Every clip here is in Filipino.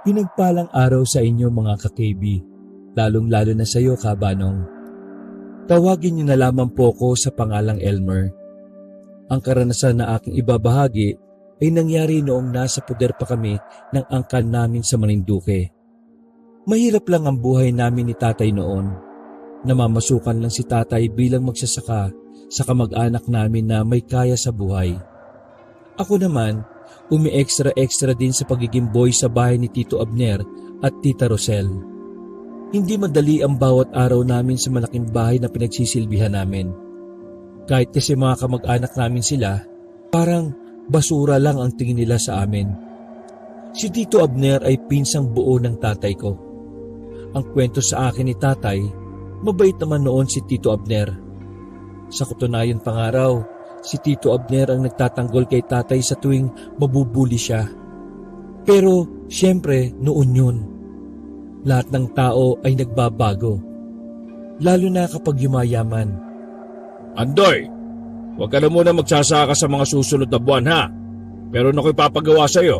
Pinagpalang araw sa inyo mga ka-KB, lalong-lalo na sa iyo, Kabanong. Tawagin niyo na lamang po ko sa pangalang Elmer. Ang karanasan na aking ibabahagi ay nangyari noong nasa puder pa kami ng angkan namin sa Marinduque. Mahirap lang ang buhay namin ni tatay noon. Namamasukan lang si tatay bilang magsasaka sa kamag-anak namin na may kaya sa buhay. Ako naman, umi-extra-extra din sa pagiging boy sa bahay ni Tito Abner at Tita Rosel. Hindi madali ang bawat araw namin sa malaking bahay na pinagsisilbihan namin. Kahit kasi mga kamag-anak namin sila, parang basura lang ang tingin nila sa amin. Si Tito Abner ay pinsang buo ng tatay ko. Ang kwento sa akin ni tatay, mabait naman noon si Tito Abner. Sa katunayan pangaraw, si Tito Abner ang nagtatanggol kay tatay sa tuwing mabubuli siya. Pero siyempre noon yun. Lahat ng tao ay nagbabago. Lalo na kapag yumayaman. Andoy, huwag ka na muna magsasaka sa mga susunod na buwan ha. Pero ako'y papagawa sa'yo.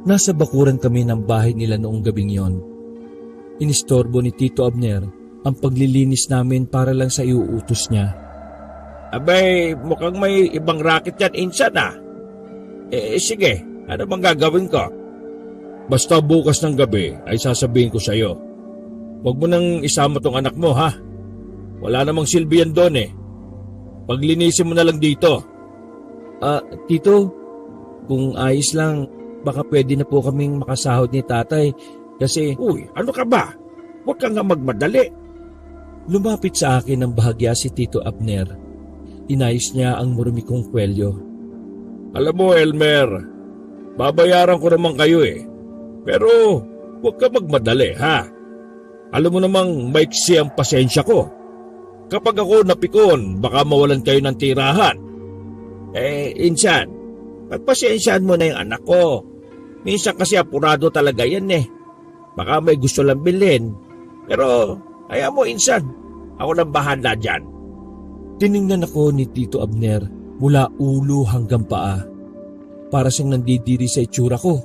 Nasa bakuran kami ng bahay nila noong gabing yon. Inistorbo ni Tito Abner ang paglilinis namin para lang sa iuutos niya. Abay, mukhang may ibang racket yan insan ah. Sige, ano bang gagawin ko? Basta bukas ng gabi ay sasabihin ko sa'yo. Huwag mo nang isama tong anak mo ha. Wala namang silbi yan doon eh. Paglinisin mo na lang dito. Tito, kung ayos lang, baka pwede na po kaming makasahod ni tatay kasi... Uy, ano ka ba? Huwag ka nga magmadali. Lumapit sa akin ng bahagya si Tito Abner. Inayos niya ang marumi kong kwelyo. Alam mo Elmer, babayaran ko naman kayo eh. Pero huwag ka magmadali ha. Alam mo namang maiksi ang pasensya ko. Kapag ako napikon, baka mawalan kayo ng tirahan. Insan, pagpasensyaan mo na yung anak ko. Minsan kasi apurado talaga yan eh. Baka may gusto lang bilhin. Pero ayaw mo insan, ako nang bahala dyan. Tiningnan ako ni Tito Abner mula ulo hanggang paa. Para siyang nandidiri sa itsura ko.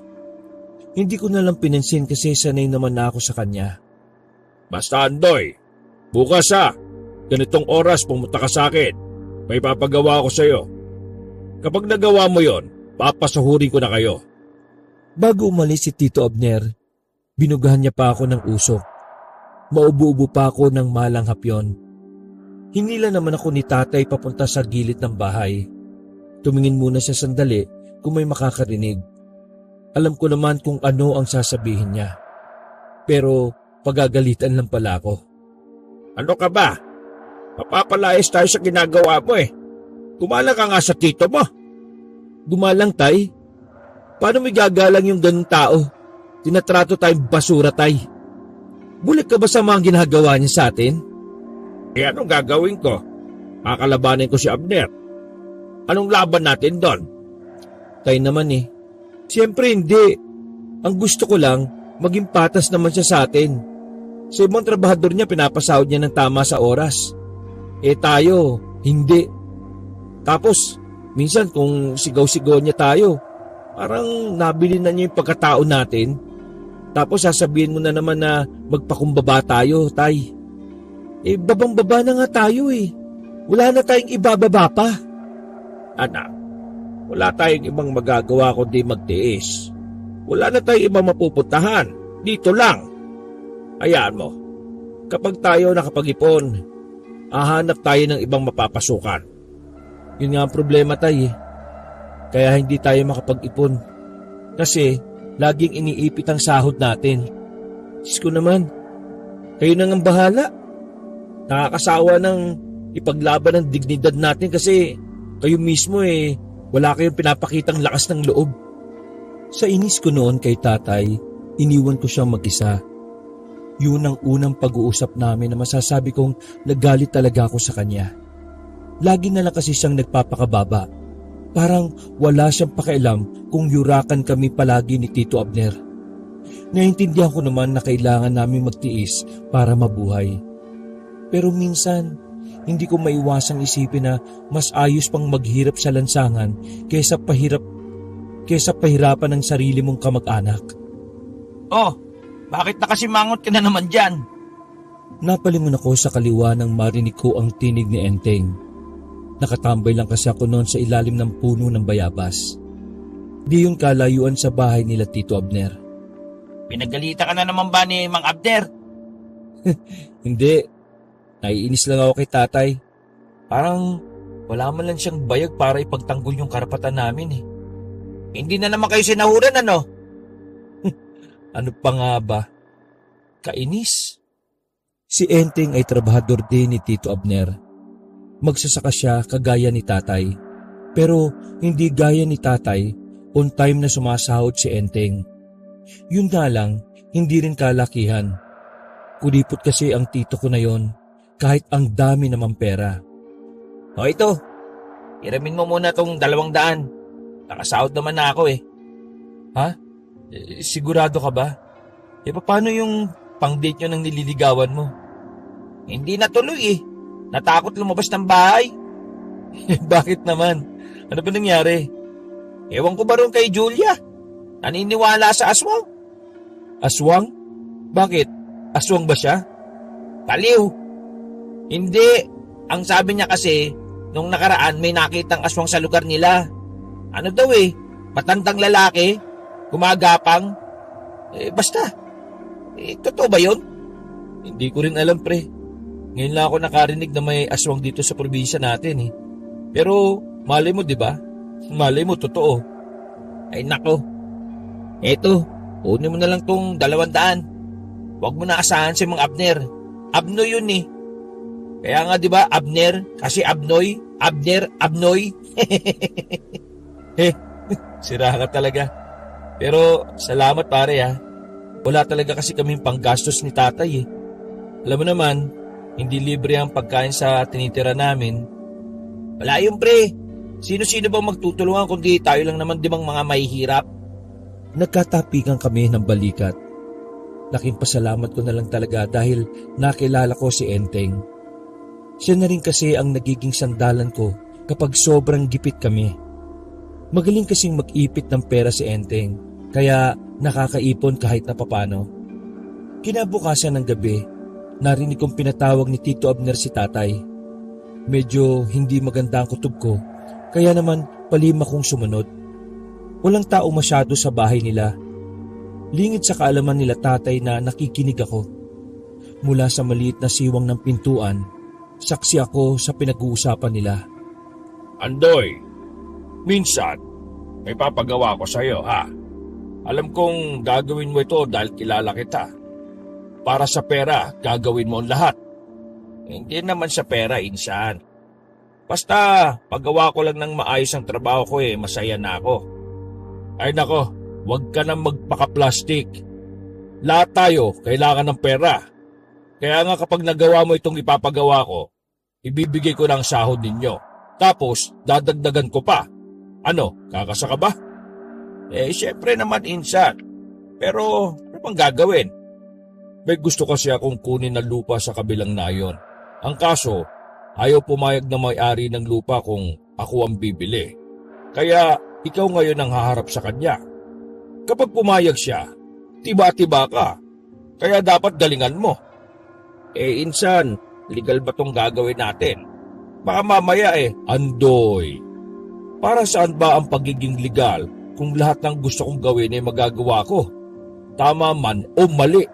Hindi ko na lang pinansin kasi sanay naman na ako sa kanya. Basta Andoy, bukas ha, ganitong oras pumunta ka sa akin. May papagawa ako sa'yo. Kapag nagawa mo yon, papasuhurin ko na kayo. Bago umalis si Tito Abner, binugahan niya pa ako ng usok. Maubo-ubo pa ako ng malanghap yon. Hinila naman ako ni tatay papunta sa gilid ng bahay. Tumingin muna siya sandali kung may makakarinig. Alam ko naman kung ano ang sasabihin niya. Pero pagagalitan lang pala ako. Ano ka ba? Mapapalayas tayo sa ginagawa mo eh. Gumalang ka nga sa tito mo. Gumalang tay? Paano may gagalang yung ganung tao? Tinatrato tayong basura tay. Bulik ka ba sa mga ginagawa niya sa atin? Anong gagawin ko? Kakalabanin ko si Abner. Anong laban natin doon? Tay naman eh. Siyempre hindi. Ang gusto ko lang, maging patas naman siya sa atin. Sa ibang trabahador niya, pinapasahod niya ng tama sa oras. Tayo, hindi. Tapos, minsan kung sigaw-sigaw niya tayo, parang nabili na niya yung pagkatao natin. Tapos sasabihin mo na naman na magpakumbaba tayo, tay. Babang-baba na nga tayo eh. Wala na tayong ibababa pa. Anak, wala tayong ibang magagawa kundi magtiis. Wala na tayong ibang mapupuntahan. Dito lang. Hayaan mo. Kapag tayo nakapag-ipon, hahanap tayo ng ibang mapapasukan. Yun nga ang problema tay eh. Kaya hindi tayo makapag-ipon. Kasi laging iniipit ang sahod natin. Diyos ko naman, kayo nang ang bahala. Nakakasawa ng ipaglaban ng dignidad natin kasi kayo mismo eh, wala kayong pinapakitang lakas ng loob. Sa inis ko noon kay tatay, iniwan ko siyang mag-isa. Yun ang unang pag-uusap namin na masasabi kong nagalit talaga ako sa kanya. Lagi na lang kasi siyang nagpapakababa. Parang wala siyang pakialam kung yurakan kami palagi ni Tito Abner. Naintindihan ko naman na kailangan namin magtiis para mabuhay. Pero minsan, hindi ko maiwasang isipin na mas ayos pang maghirap sa lansangan kaysa pahirapan ng sarili mong kamag-anak. Oh, bakit nakasimangot ka na naman dyan? Napalingon ako sa kaliwa nang marinig ko ang tinig ni Enteng. Nakatambay lang kasi ako noon sa ilalim ng puno ng bayabas. Di yun kalayuan sa bahay nila Tito Abner. Pinagalitan ka na naman ba ni Mang Abner? Hindi. Naiinis lang ako kay tatay. Parang wala man lang siyang bayag para ipagtanggol yung karapatan namin eh. Hindi na naman kayo sinahuran ano? Ano pa nga ba? Kainis. Si Enteng ay trabahador din ni Tito Abner. Magsasaka siya kagaya ni tatay. Pero hindi gaya ni tatay, on time na sumasahod si Enteng. Yun nga lang, hindi rin kalakihan. Kulipot kasi ang tito ko na yon, kahit ang dami naman pera. O ito, iramin mo muna tong 200. Nakasahod naman na ako eh. Ha? Sigurado ka ba? Paano yung pang-date nyo ng nililigawan mo? Hindi natuloy eh. Natakot lumabas ng bahay. Bakit naman? Ano ba nangyari? Ewan ko ba ron kay Julia? Naniniwala sa aswang. Aswang? Bakit? Aswang ba siya? Baliw. Hindi. Ang sabi niya kasi, nung nakaraan may nakitang aswang sa lugar nila. Ano daw eh, matandang lalaki, gumagapang. Basta. Totoo ba yun? Hindi ko rin alam pre. Ngayon lang ako nakarinig na may aswang dito sa probinsya natin eh. Pero malay mo diba? Malay mo totoo. Ay nako. Eto, kunin mo na lang tong 200. Huwag mo na asahan si Mang Abner. Abnoy yun eh. Kaya nga diba Abner, kasi Abnoy, Abner, Abnoy. Sira ka talaga. Pero salamat pare ha. Wala talaga kasi kaming panggastos ni tatay eh. Alam mo naman, hindi libre ang pagkain sa tinitira namin. Wala yun pre. Sino-sino bang magtutulungan kundi tayo lang naman di bang mga mahihirap? Nagkatapikan kami ng balikat. Laking pasalamat ko na lang talaga dahil nakilala ko si Enteng. Siya na rin kasi ang nagiging sandalan ko kapag sobrang gipit kami. Magaling kasing mag-ipit ng pera si Enteng, kaya nakakaipon kahit na papano. Kinabukasan ng gabi, narinig kong pinatawag ni Tito Abner si tatay. Medyo hindi maganda ang kutob ko, kaya naman palima kong sumunod. Walang tao masyado sa bahay nila. Lingid sa kaalaman nila tatay na nakikinig ako. Mula sa maliit na siwang ng pintuan, saksi ako sa pinag-uusapan nila. Andoy, minsan may papagawa ko sa'yo ha. Alam kong gagawin mo ito dahil kilala kita. Para sa pera, gagawin mo ang lahat. Hindi naman sa pera, insan. Basta, paggawa ko lang ng maayos ang trabaho ko masaya na ako. Ay nako, huwag ka nang magpaka-plastic. Lahat tayo kailangan ng pera. Kaya nga kapag nagawa mo itong ipapagawa ko, ibibigay ko ng sahod ninyo. Tapos, dadagdagan ko pa. Ano, kakasa ka ba? Syempre naman insan. Pero, ano bang gagawin? May gusto kasi akong kunin na lupa sa kabilang nayon. Ang kaso, ayaw pumayag na may-ari ng lupa kung ako ang bibili. Kaya, ikaw ngayon ang haharap sa kanya. Kapag pumayag siya, tiba-tiba ka. Kaya dapat galingan mo. Insan, legal ba tong gagawin natin? Baka mamaya Andoy. Para saan ba ang pagiging legal kung lahat ng gusto kong gawin ay magagawa ko? Tama man o mali?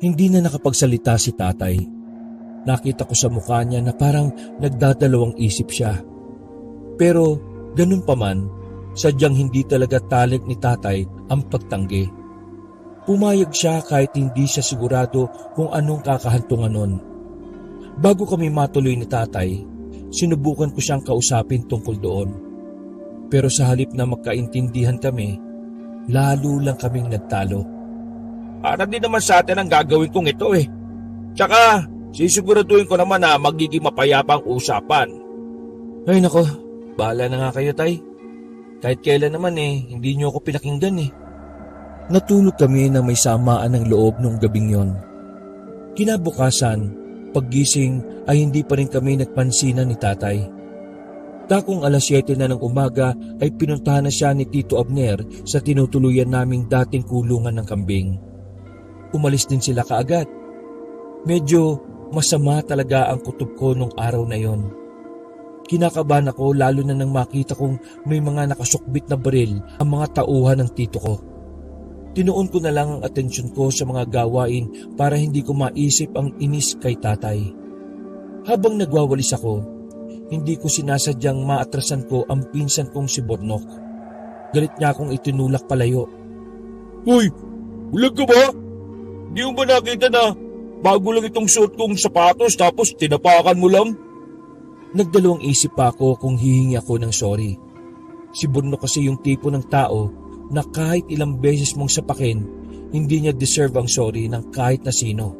Hindi na nakapagsalita si tatay. Nakita ko sa mukha niya na parang nagdadalawang isip siya. Pero ganun pa man, sadyang hindi talaga talent ni tatay ang pagtanggi. Pumayag siya kahit hindi siya sigurado kung anong kakahantungan nun. Bago kami matuloy ni tatay, sinubukan ko siyang kausapin tungkol doon. Pero sa halip na magkaintindihan kami, lalo lang kaming nagtalo. Para din naman sa atin ang gagawin kong ito Tsaka, sisiguraduhin ko naman na magiging mapayapang usapan. Ay nako, bahala na nga kayo tay. Kahit kailan naman hindi niyo ako pinakinggan Natulog kami na may samaan ng loob nung gabing yon. Kinabukasan, paggising ay hindi pa rin kami nagpansinan ni tatay. Dakong alas 7 na ng umaga ay pinuntahan na siya ni Tito Abner sa tinutuluyan naming dating kulungan ng kambing. Umalis din sila kaagad. Medyo masama talaga ang kutob ko nung araw na yon. Kinakabahan ako lalo na nang makita kong may mga nakasukbit na baril ang mga tauhan ng tito ko. Tinuon ko na lang ang atensyon ko sa mga gawain para hindi ko maisip ang inis kay tatay. Habang nagwawalis ako, hindi ko sinasadyang maatrasan ko ang pinsan kong si Bornok. Galit niya akong itinulak palayo. Hoy, bulag ka ba? Di mo ba nakita na bago lang itong suot kong sapatos tapos tinapakan mo lang? Nagdalawang isip pa ako kung hihingi ako ng sorry. Si Bornok kasi yung tipo ng tao na kahit ilang beses mong sapakin, hindi niya deserve ang sorry ng kahit na sino.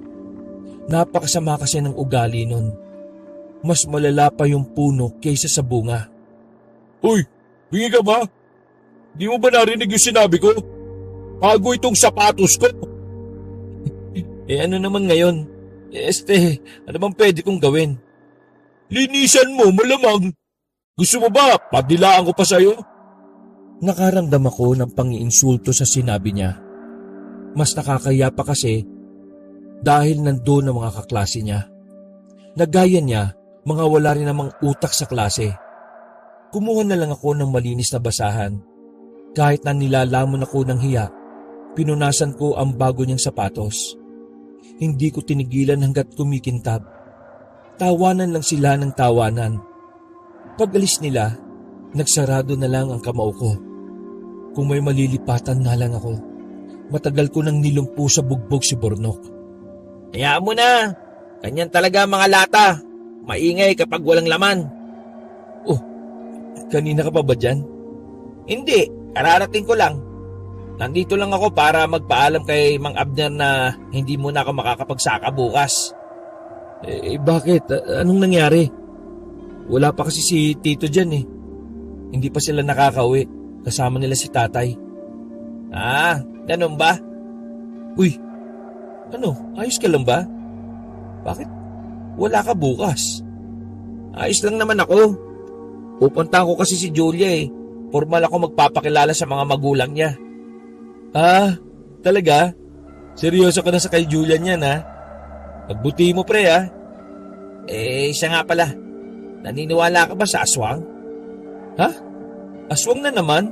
Napakasama kasi ng ugali nun. Mas malala pa yung puno kaysa sa bunga. Hoy, hingi ka ba? Di mo ba narinig yung sinabi ko? Bago itong sapatos ko. Ano naman ngayon? Ano bang pwede kong gawin? Linisan mo, malamang. Gusto mo ba, padilaan ko pa sa'yo? Nakaramdam ako ng pangiinsulto sa sinabi niya. Mas nakakaya pa kasi dahil nandoon ang mga kaklase niya. Nagaya niya, mga wala rin namang utak sa klase. Kumuha na lang ako ng malinis na basahan. Kahit na nilalamon ako ng hiya, pinunasan ko ang bago niyang sapatos. Hindi ko tinigilan hanggat kumikintab. Tawanan lang sila ng tawanan. Pag-alis nila, nagsarado na lang ang kamao ko. Kung may malilipatan na lang ako. Matagal ko nang nilumpo sa bugbog si Bornok. Hayaan mo na. Ganyan talaga mga lata. Maingay kapag walang laman. Oh, kanina ka pa ba dyan? Hindi, kararating ko lang. Nandito lang ako para magpaalam kay Mang Abner na hindi muna ako makakapagsaka bukas. Bakit? Anong nangyari? Wala pa kasi si Tito dyan eh. Hindi pa sila nakakauwi. Kasama nila si tatay. Ganun ba? Uy, ayos ka lang ba? Bakit wala ka bukas? Ayos lang naman ako. Pupunta ko kasi si Julia eh. Formal ako magpapakilala sa mga magulang niya. Talaga? Seryoso ka na sa kay Julia niyan ha? Pagbuti mo pre ha? Siya nga pala. Naniniwala ka ba sa aswang? Ha? Aswang na naman?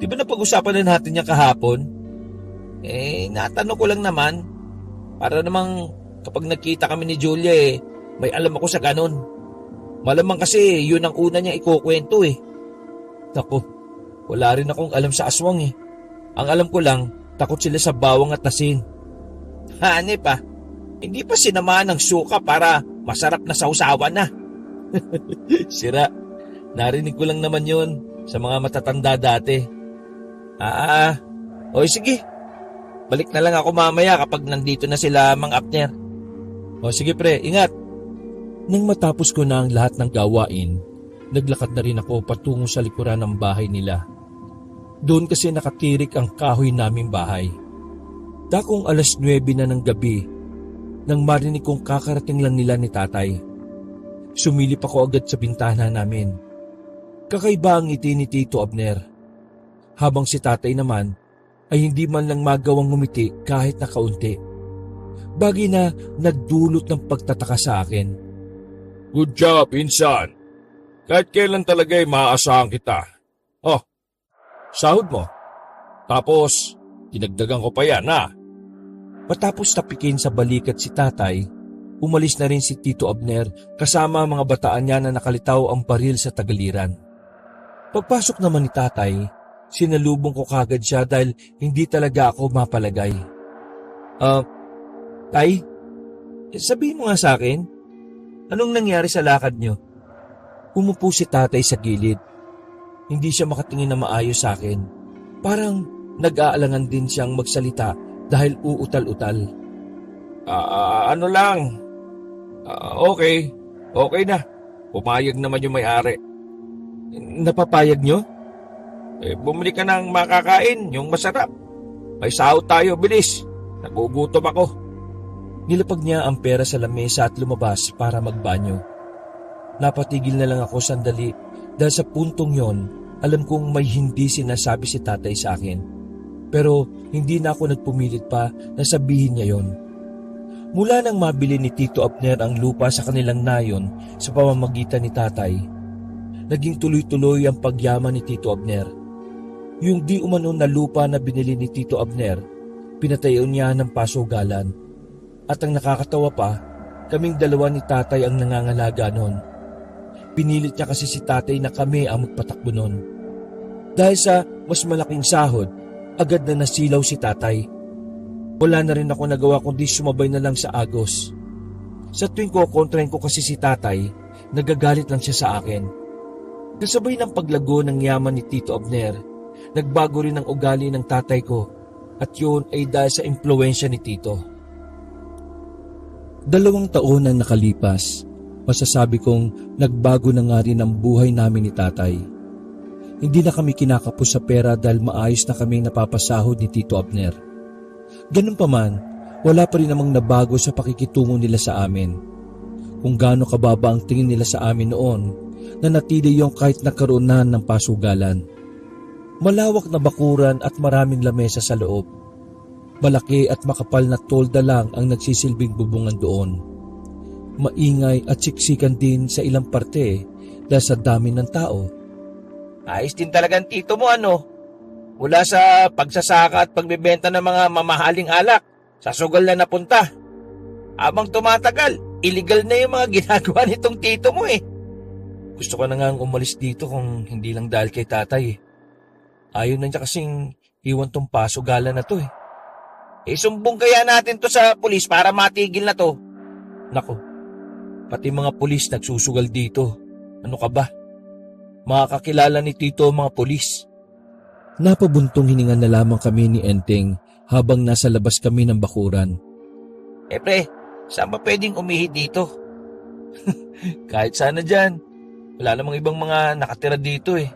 Di ba napag-usapan na natin niya kahapon? Natanong ko lang naman. Para namang kapag nakita kami ni Julia may alam ako sa ganun. Malamang kasi yun ang una niyang ikukwento eh. Naku, wala rin akong alam sa aswang eh. Ang alam ko lang, takot sila sa bawang at asin. Hanip ah, hindi pa sinamaan ng suka para masarap na sausawan na. Sira, narinig ko lang naman yun sa mga matatanda dati. O sige, balik na lang ako mamaya kapag nandito na sila Mang Abner. O sige pre, ingat. Nang matapos ko na ang lahat ng gawain, naglakad na rin ako patungo sa likuran ng bahay nila. Doon kasi nakatirik ang kahoy naming bahay. Dakong alas 9 na ng gabi, nang marinig kong kakarating lang nila ni tatay. Sumilip ako agad sa bintana namin. Kakaiba ang ngiti ni Tito Abner. Habang si tatay naman ay hindi man lang magawang ngumiti kahit na kaunti. Bagay na nagdulot ng pagtataka sa akin. Good job, insan. Kahit kailan talaga ay maaasahan kita. Oh, sahod mo. Tapos, dinagdagan ko pa yan ha. Matapos tapikin sa balikat si tatay, umalis na rin si Tito Abner kasama ang mga bataan niya na nakalitaw ang baril sa tagaliran. Pagpasok naman ni tatay, sinalubong ko kagad siya dahil hindi talaga ako mapalagay. Tay, sabihin mo nga sa akin, anong nangyari sa lakad niyo? Umupo si tatay sa gilid. Hindi siya makatingin na maayos sa akin. Parang nag-aalangan din siyang magsalita dahil uutal-utal. Ano lang. Okay. Okay na. Pumayag naman yung may-ari. Napapayag niyo? Bumili ka ng makakain, yung masarap. May sahod tayo, bilis. Nagugutom ako. Nilapag niya ang pera sa lamesa at lumabas para magbanyo. Napatigil na lang ako sandali Dahil sa puntong yon, alam kong may hindi sinasabi si tatay sa akin. Pero hindi na ako nagpumilit pa na sabihin niya yon. Mula nang mabili ni Tito Abner ang lupa sa kanilang nayon sa pamamagitan ni tatay, naging tuloy-tuloy ang pagyaman ni Tito Abner. Yung di umano na lupa na binili ni Tito Abner, pinatayon niya ng pasugalan. At ang nakakatawa pa, kaming dalawa ni tatay ang nangangalaga noon. Pinilit niya kasi si tatay na kami ang magpatakbo noon. Dahil sa mas malaking sahod, agad na nasilaw si tatay. Wala na rin ako nagawa kundi sumabay na lang sa agos. Sa tuwing kukontrahin ko kasi si tatay, nagagalit lang siya sa akin. Kasabay ng paglago ng yaman ni Tito Abner, nagbago rin ang ugali ng tatay ko at yun ay dahil sa impluwensya ni Tito. 2 taon na nakalipas, masasabi kong nagbago na nga rin ang buhay namin ni tatay. Hindi na kami kinakapos sa pera dahil maayos na kaming napapasahod ni Tito Abner. Ganun pa man, wala pa rin namang nabago sa pakikitungo nila sa amin. Kung gaano kababa ang tingin nila sa amin noon, nanatili yung kahit nagkaroon na ng pasugalan. Malawak na bakuran at maraming lamesa sa loob. Malaki at makapal na tolda lang ang nagsisilbing bubungan doon. Maingay at siksikan din sa ilang parte dahil sa dami ng tao. Ayos din talagang tito mo ano. Mula sa pagsasaka at pagbebenta ng mga mamahaling alak, sa sugal na napunta. Habang tumatagal, illegal na yung mga ginagawa nitong tito mo eh. Gusto ko na nga umalis dito kung hindi lang dahil kay tatay eh. Ayaw na niya kasing iwan tong pasugalan na to eh. Sumbong kaya natin to sa pulis para matigil na to. Nako, pati mga pulis nagsusugal dito. Ano ka ba? Makakakilala ni Tito ang mga pulis. Napabuntong hininga na lamang kami ni Enteng habang nasa labas kami ng bakuran. Pre, saan ba pwedeng umihi dito? Kahit sana dyan. Wala namang ibang mga nakatira dito eh.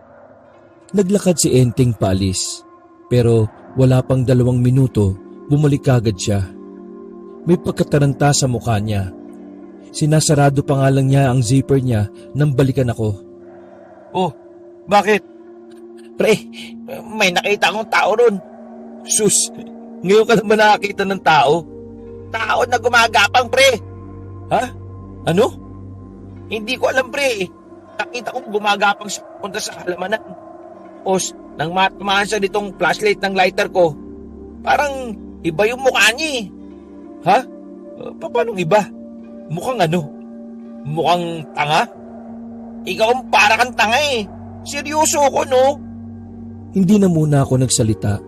Naglakad si Enteng paalis. Pero wala pang 2 minuto, bumalik agad siya. May pagkataranta sa mukha niya. Sinasarado pa nga lang niya ang zipper niya nang balikan ako. Oh, bakit? Pre, may nakita akong tao ron. Sus, ngayon ka lang ba nakakita ng tao? Tao na gumagapang, pre. Ha? Ano? Hindi ko alam, pre. Nakita kong gumagapang siya punta sa halamanan. Tapos, nang matamaan siya nitong flashlight ng lighter ko, parang iba yung mukha niya eh. Ha? Paano iba? Mukhang ano? Mukhang tanga? Ikaw ang para kang tanga eh. Seryoso ko, no? Hindi na muna ako nagsalita.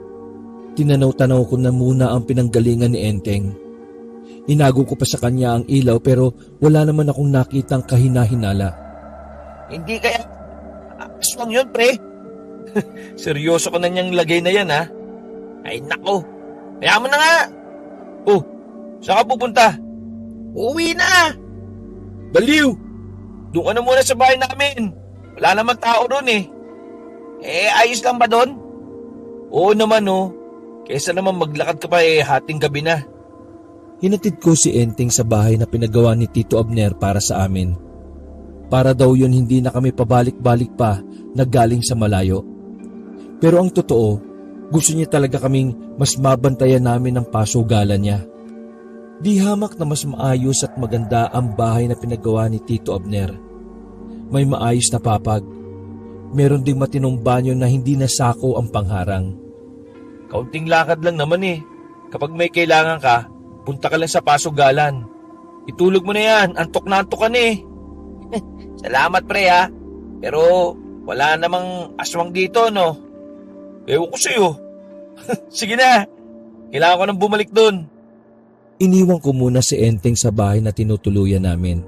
Tinanaw-tanaw ko na muna ang pinanggalingan ni Enteng. Inago ko pa sa kanya ang ilaw pero wala naman akong nakitang kahina-hinala. Hindi kaya aswang yun, pre. Seryoso ko na niyang lagay na yan, ha? Ay, nako. Kaya mo na nga. Oh, saan ka pupunta? Uwi na. Baliw! Doon ka na muna sa bahay namin. Wala naman tao doon eh. Ayos lang ba doon? Oo naman oh. Kesa naman maglakad ka pa hating gabi na. Hinatid ko si Enteng sa bahay na pinagawa ni Tito Abner para sa amin. Para daw yun hindi na kami pabalik-balik pa na galing sa malayo. Pero ang totoo, gusto niya talaga kaming mas mabantayan namin ang pasugalan niya. Di hamak na mas maayos at maganda ang bahay na pinagawa ni Tito Abner. May maayos na papag. Meron ding matinong banyo na hindi nasako ang pangharang. Kaunting lakad lang naman eh. Kapag may kailangan ka, punta ka lang sa pasugalan. Itulog mo na yan, antok na antok ka na eh. Salamat pre ha. Pero wala namang aswang dito no. Ewan ko sa'yo. Sige na, kailangan ko nang bumalik doon. Iniwan ko muna si Enteng sa bahay na tinutuluyan namin.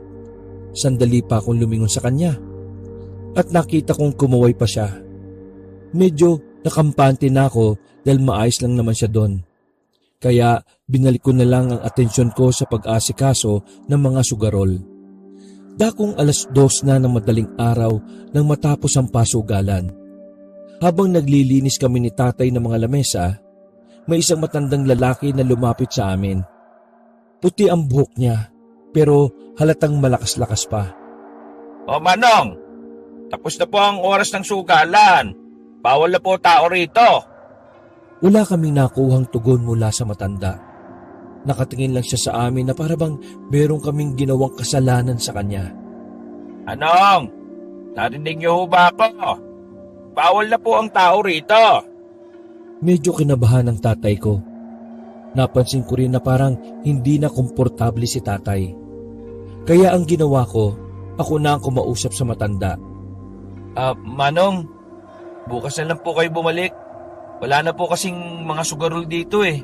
Sandali pa akong lumingon sa kanya. At nakita kong kumuway pa siya. Medyo nakampante na ako dahil maayos lang naman siya doon. Kaya binalik ko na lang ang atensyon ko sa pag-asikaso ng mga sugarol. Dakong 2:00 na ng madaling araw nang matapos ang pasugalan. Habang naglilinis kami ni tatay ng mga lamesa, may isang matandang lalaki na lumapit sa amin. Puti ang buhok niya, pero halatang malakas-lakas pa. O Manong, Tapos na po ang oras ng sugalan. Bawal na po tao rito. Wala kaming nakuhang tugon mula sa matanda. Nakatingin lang siya sa amin na parabang meron kaming ginawang kasalanan sa kanya. Anong? Narinig niyo ho ba ako? Bawal na po ang tao rito. Medyo kinabahan ng tatay ko. Napansin ko rin na parang hindi na komportable si tatay. Kaya ang ginawa ko, ako na ang kumausap sa matanda. Manong, bukas na lang po kayo bumalik. Wala na po kasing mga sugarol dito eh.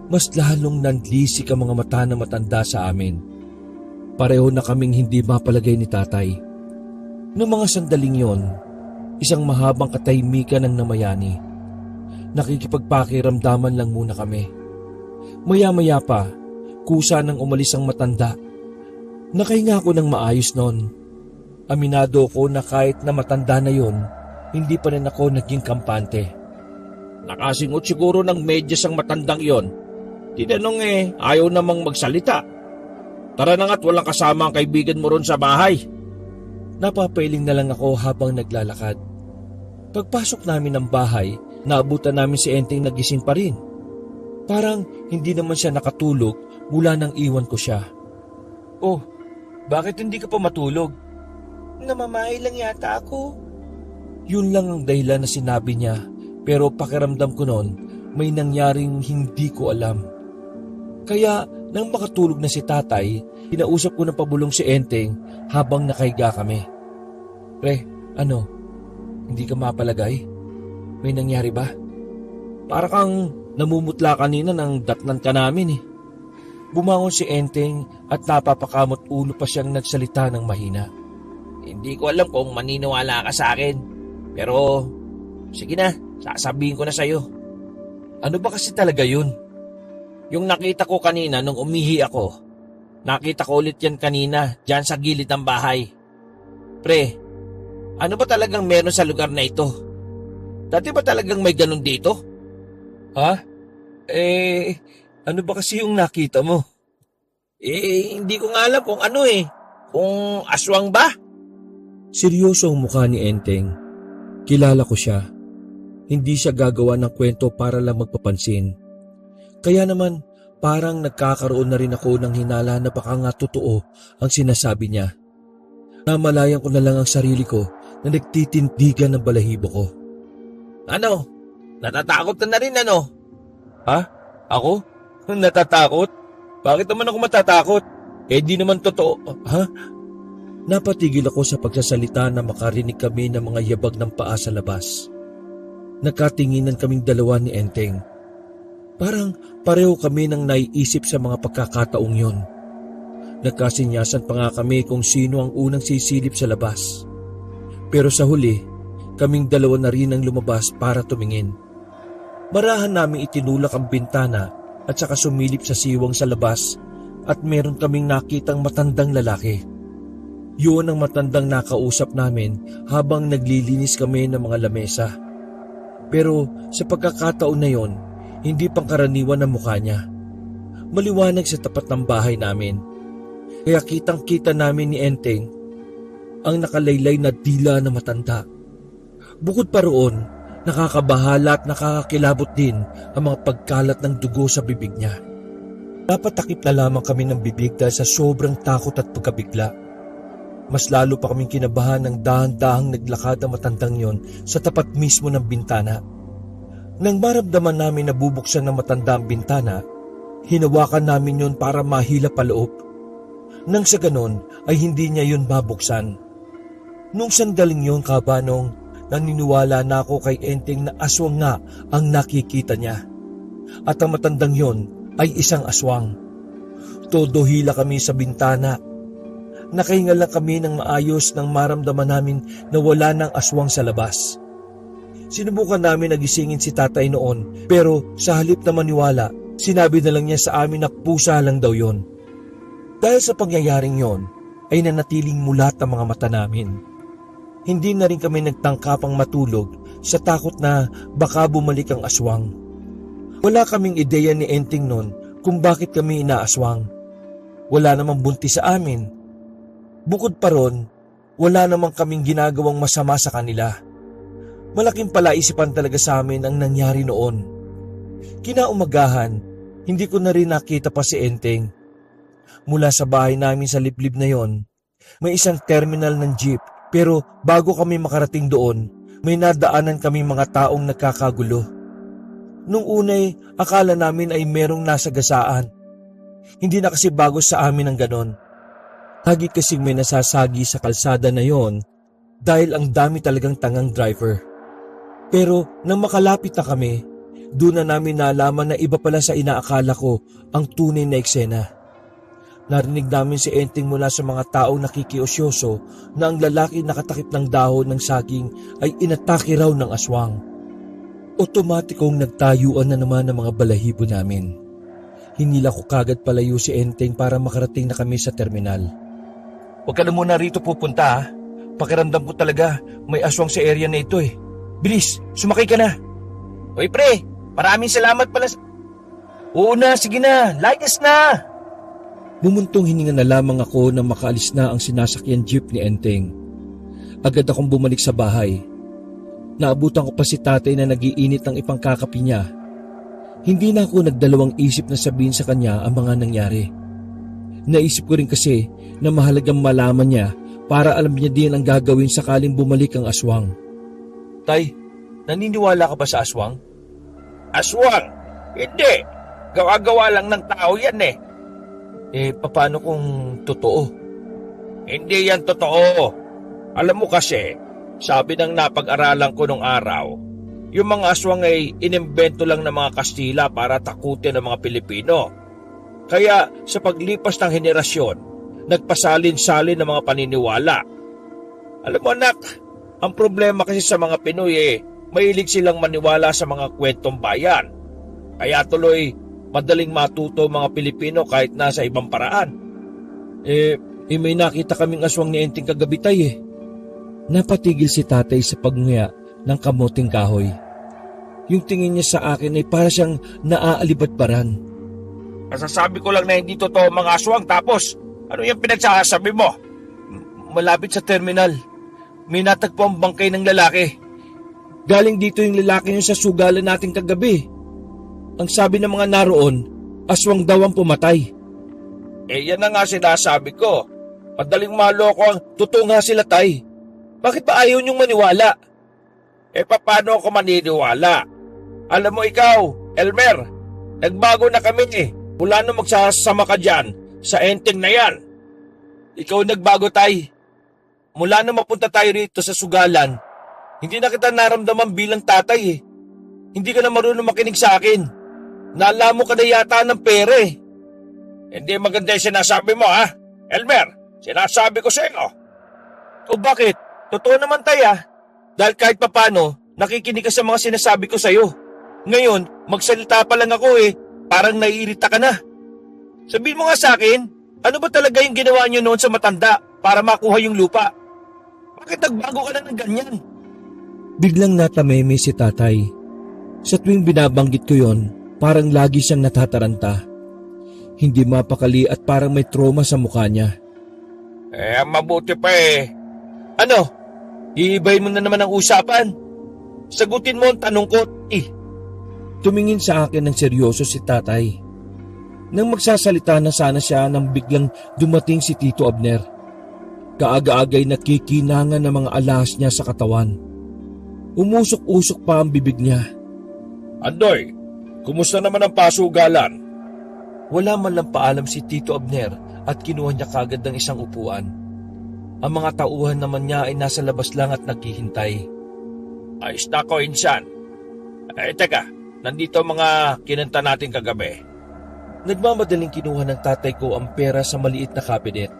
Mas lalong nanlisik ang mga mata ng matanda sa amin. Pareho na kaming hindi mapalagay ni tatay. Noong mga sandaling yon, isang mahabang katahimikan ang namayani. Nakikipagpakiramdaman lang muna kami. Maya-maya pa, kusa nang umalis ang matanda. Nakahinga ko ng maayos noon. Aminado ko na kahit na matanda na yon, hindi pa rin ako naging kampante. Nakasingot siguro ng medyas ang matandang yon. Tinanong ayaw namang magsalita. Tara na nga't walang kasama ang kaibigan mo ron sa bahay. Napapailing na lang ako habang naglalakad. Pagpasok namin ng bahay, naabutan namin si Enteng nagising pa rin. Parang hindi naman siya nakatulog mula nang iwan ko siya. Oh, bakit hindi ka pa matulog? Namamahay lang yata ako. Yun lang ang dahilan na sinabi niya, pero pakiramdam ko noon may nangyaring hindi ko alam. Kaya nang makatulog na si tatay, pinausap ko na pabulong si Enteng habang nakahiga kami. Pre, hindi ka mapalagay? May nangyari ba? Para kang namumutla kanina ng datnan ka namin eh. Bumangon si Enteng at napapakamot ulo pa siyang nagsalita ng mahina. Hindi ko alam kung maniniwala ka sa akin. Pero, sige na, sasabihin ko na sa'yo. Ano ba kasi talaga yun? Yung nakita ko kanina nung umihi ako, nakita ko ulit yan kanina dyan sa gilid ng bahay. Pre, ano ba talagang meron sa lugar na ito? Dati ba talagang may ganun dito? Ha? Ano ba kasi yung nakita mo? Hindi ko nga alam kung ano Kung aswang ba? Seryoso ang mukha ni Enteng. Kilala ko siya. Hindi siya gagawa ng kwento para lang magpapansin. Kaya naman, parang nagkakaroon na rin ako ng hinala na baka nga totoo ang sinasabi niya. Namalayan ko na lang ang sarili ko na nagtitindigan ng balahibo ko. Ano? Natatakot ka na rin Ha? Ako? Natatakot? Bakit naman ako matatakot? Di naman totoo. Ha? Napatigil ako sa pagsasalita na makarinig kami ng mga yabag ng paa sa labas. Nakatinginan kaming dalawa ni Enteng. Parang pareho kami nang naiisip sa mga pagkakataong yon. Nagkasinyasan pa nga kami kung sino ang unang sisilip sa labas. Pero sa huli, kaming dalawa na rin ang lumabas para tumingin. Marahan namin itinulak ang bintana at saka sumilip sa siwang sa labas at meron kaming nakitang matandang lalaki. Yun ang matandang nakausap namin habang naglilinis kami ng mga lamesa. Pero sa pagkakataon na yon, hindi pangkaraniwan ang mukha niya. Maliwanag sa tapat ng bahay namin. Kaya kitang-kita namin ni Enteng ang nakalaylay na dila na matanda. Bukod pa roon, nakakabahala at nakakakilabot din ang mga pagkalat ng dugo sa bibig niya. Napatakip na lamang kami ng bibig dahil sa sobrang takot at pagkabigla. Mas lalo pa kaming kinabahan ng dahan-dahang naglakad ang matandang yon sa tapat mismo ng bintana. Nang maramdaman namin na bubuksan ng matanda ang bintana, hinawakan namin yon para mahila paloob. Nang sa ganon ay hindi niya yon babuksan. Nung sandaling yon, Kabanong, naniniwala na ako kay Enteng na aswang nga ang nakikita niya. At ang matandang yon ay isang aswang. Todo hila kami sa bintana. Nakahinga lang kami ng maayos nang maramdaman namin na wala ng aswang sa labas. Sinubukan namin nagisingin si tatay noon, pero sa halip na maniwala, sinabi na lang niya sa amin na pusa lang daw yon. Dahil sa pangyayaring yon, ay nanatiling mulat ang mga mata namin. Hindi na rin kami nagtangkapang matulog sa takot na baka bumalik ang aswang. Wala kaming ideya ni Enteng noon kung bakit kami inaaswang. Wala namang buntis sa amin. Bukod pa ron, Wala namang kaming ginagawang masama sa kanila. Malaking palaisipan talaga sa amin ang nangyari noon. Kinaumagahan, hindi ko na rin nakita pa si Enteng. Mula sa bahay namin sa liblib na yon, may isang terminal ng jeep, pero bago kami makarating doon, may nadaanan kami mga taong nagkakagulo. Nung unay, akala namin ay merong nasagasaan. Hindi na kasi bago sa amin ang ganon. Lagi kasing may nasasagi sa kalsada na yon dahil ang dami talagang tangang driver. Pero nang makalapit na kami, doon na namin nalaman na iba pala sa inaakala ko ang tunay na eksena. Narinig namin si Enteng mula sa mga taong nakikiosyoso na ang lalaki nakatakip ng dahon ng saging ay inatake raw ng aswang. Otomatikong nagtayuan na naman ang mga balahibo namin. Hinila ko kagad palayo si Enteng para makarating na kami sa terminal. Huwag ka na muna rito pupunta ha. Pakiramdam ko talaga may aswang sa area na ito eh. Bilis, sumakay ka na. Hoy pre, maraming salamat pala sa... Oo na, sige na, layas na. Bumuntong hininga na lamang ako nang makaalis na ang sinasakyan jeep ni Enteng. Agad akong bumalik sa bahay. Naabutan ko pa si tatay na nagiinit ng ipangkakapi niya. Hindi na ako nagdalawang isip na sabihin sa kanya ang mga nangyari. Naisip ko rin kasi na mahalagang malaman niya para alam niya din ang gagawin sakaling bumalik ang aswang. Tay, naniniwala ka ba sa aswang? Aswang? Hindi. Gawa-gawa lang ng tao yan eh. Paano kung totoo? Hindi yan totoo. Alam mo kasi, sabi ng napag-aralan ko nung araw, yung mga aswang ay inimbento lang ng mga Kastila para takutin ng mga Pilipino. Kaya sa paglipas ng henerasyon, nagpasalin-salin ng mga paniniwala. Alam mo anak, ang problema kasi sa mga Pinoy mahilig silang maniwala sa mga kwentong bayan. Kaya tuloy, madaling matuto mga Pilipino kahit nasa ibang paraan. May nakita kaming aswang ni Enteng kagabi tay eh. Napatigil si tatay sa pagnguya ng kamuting kahoy. Yung tingin niya sa akin ay para siyang naaalibadbaran. Masasabi ko lang na hindi totoo mga aswang tapos ano yung pinagsasabi mo? Malapit sa terminal, may natagpo ang bangkay ng lalaki. Galing dito yung lalaki yung sa sugalan natin kagabi. Ang sabi ng mga naroon, aswang daw ang pumatay. Yan na nga sinasabi ko. Madaling maloko ang totoo nga sila tay. Bakit ba ayaw niyong maniwala? Paano ako maniniwala? Alam mo ikaw, Elmer, nagbago na kami eh. Mula nung magsasama ka dyan sa Enteng na yan. Ikaw nagbago tay. Mula nung mapunta tayo rito sa sugalan, hindi na kita naramdaman bilang tatay eh. Hindi ka na marunong makinig sa akin. Naalala mo ka na yata ng pera eh. Hindi maganda yung sinasabi mo ha, Elmer. Sinasabi ko sa iyo. O bakit? Totoo naman tayo dahil kahit papano, nakikinig ka sa mga sinasabi ko sa'yo. Ngayon, magsalita pa lang ako eh, parang naiirita ka na. Sabihin mo nga sa akin, ano ba talaga yung ginawa niyo noon sa matanda para makuha yung lupa? Bakit nagbago ka na ng ganyan? Biglang natameme si tatay. Sa tuwing binabanggit ko yon, parang lagi siyang natataranta. Hindi mapakali at parang may trauma sa mukha niya. Mabuti pa eh. Ano? Iibayin mo na naman ang usapan. Sagutin mo ang tanong ko. Tumingin sa akin ng seryoso si tatay. Nang magsasalita na sana siya nang biglang dumating si Tito Abner. Kaaga-agay nakikinangan ng mga alas niya sa katawan. Umusok-usok pa ang bibig niya. Andoy, kumusta naman ang pasugalan? Wala man lang paalam si Tito Abner at kinuha niya kagad ng isang upuan. Ang mga tauhan naman niya ay nasa labas lang at naghihintay. Ayos na ko, insan. Teka, nandito mga kinanta natin kagabi. Nagmamadaling kinuha ng tatay ko ang pera sa maliit na kabinet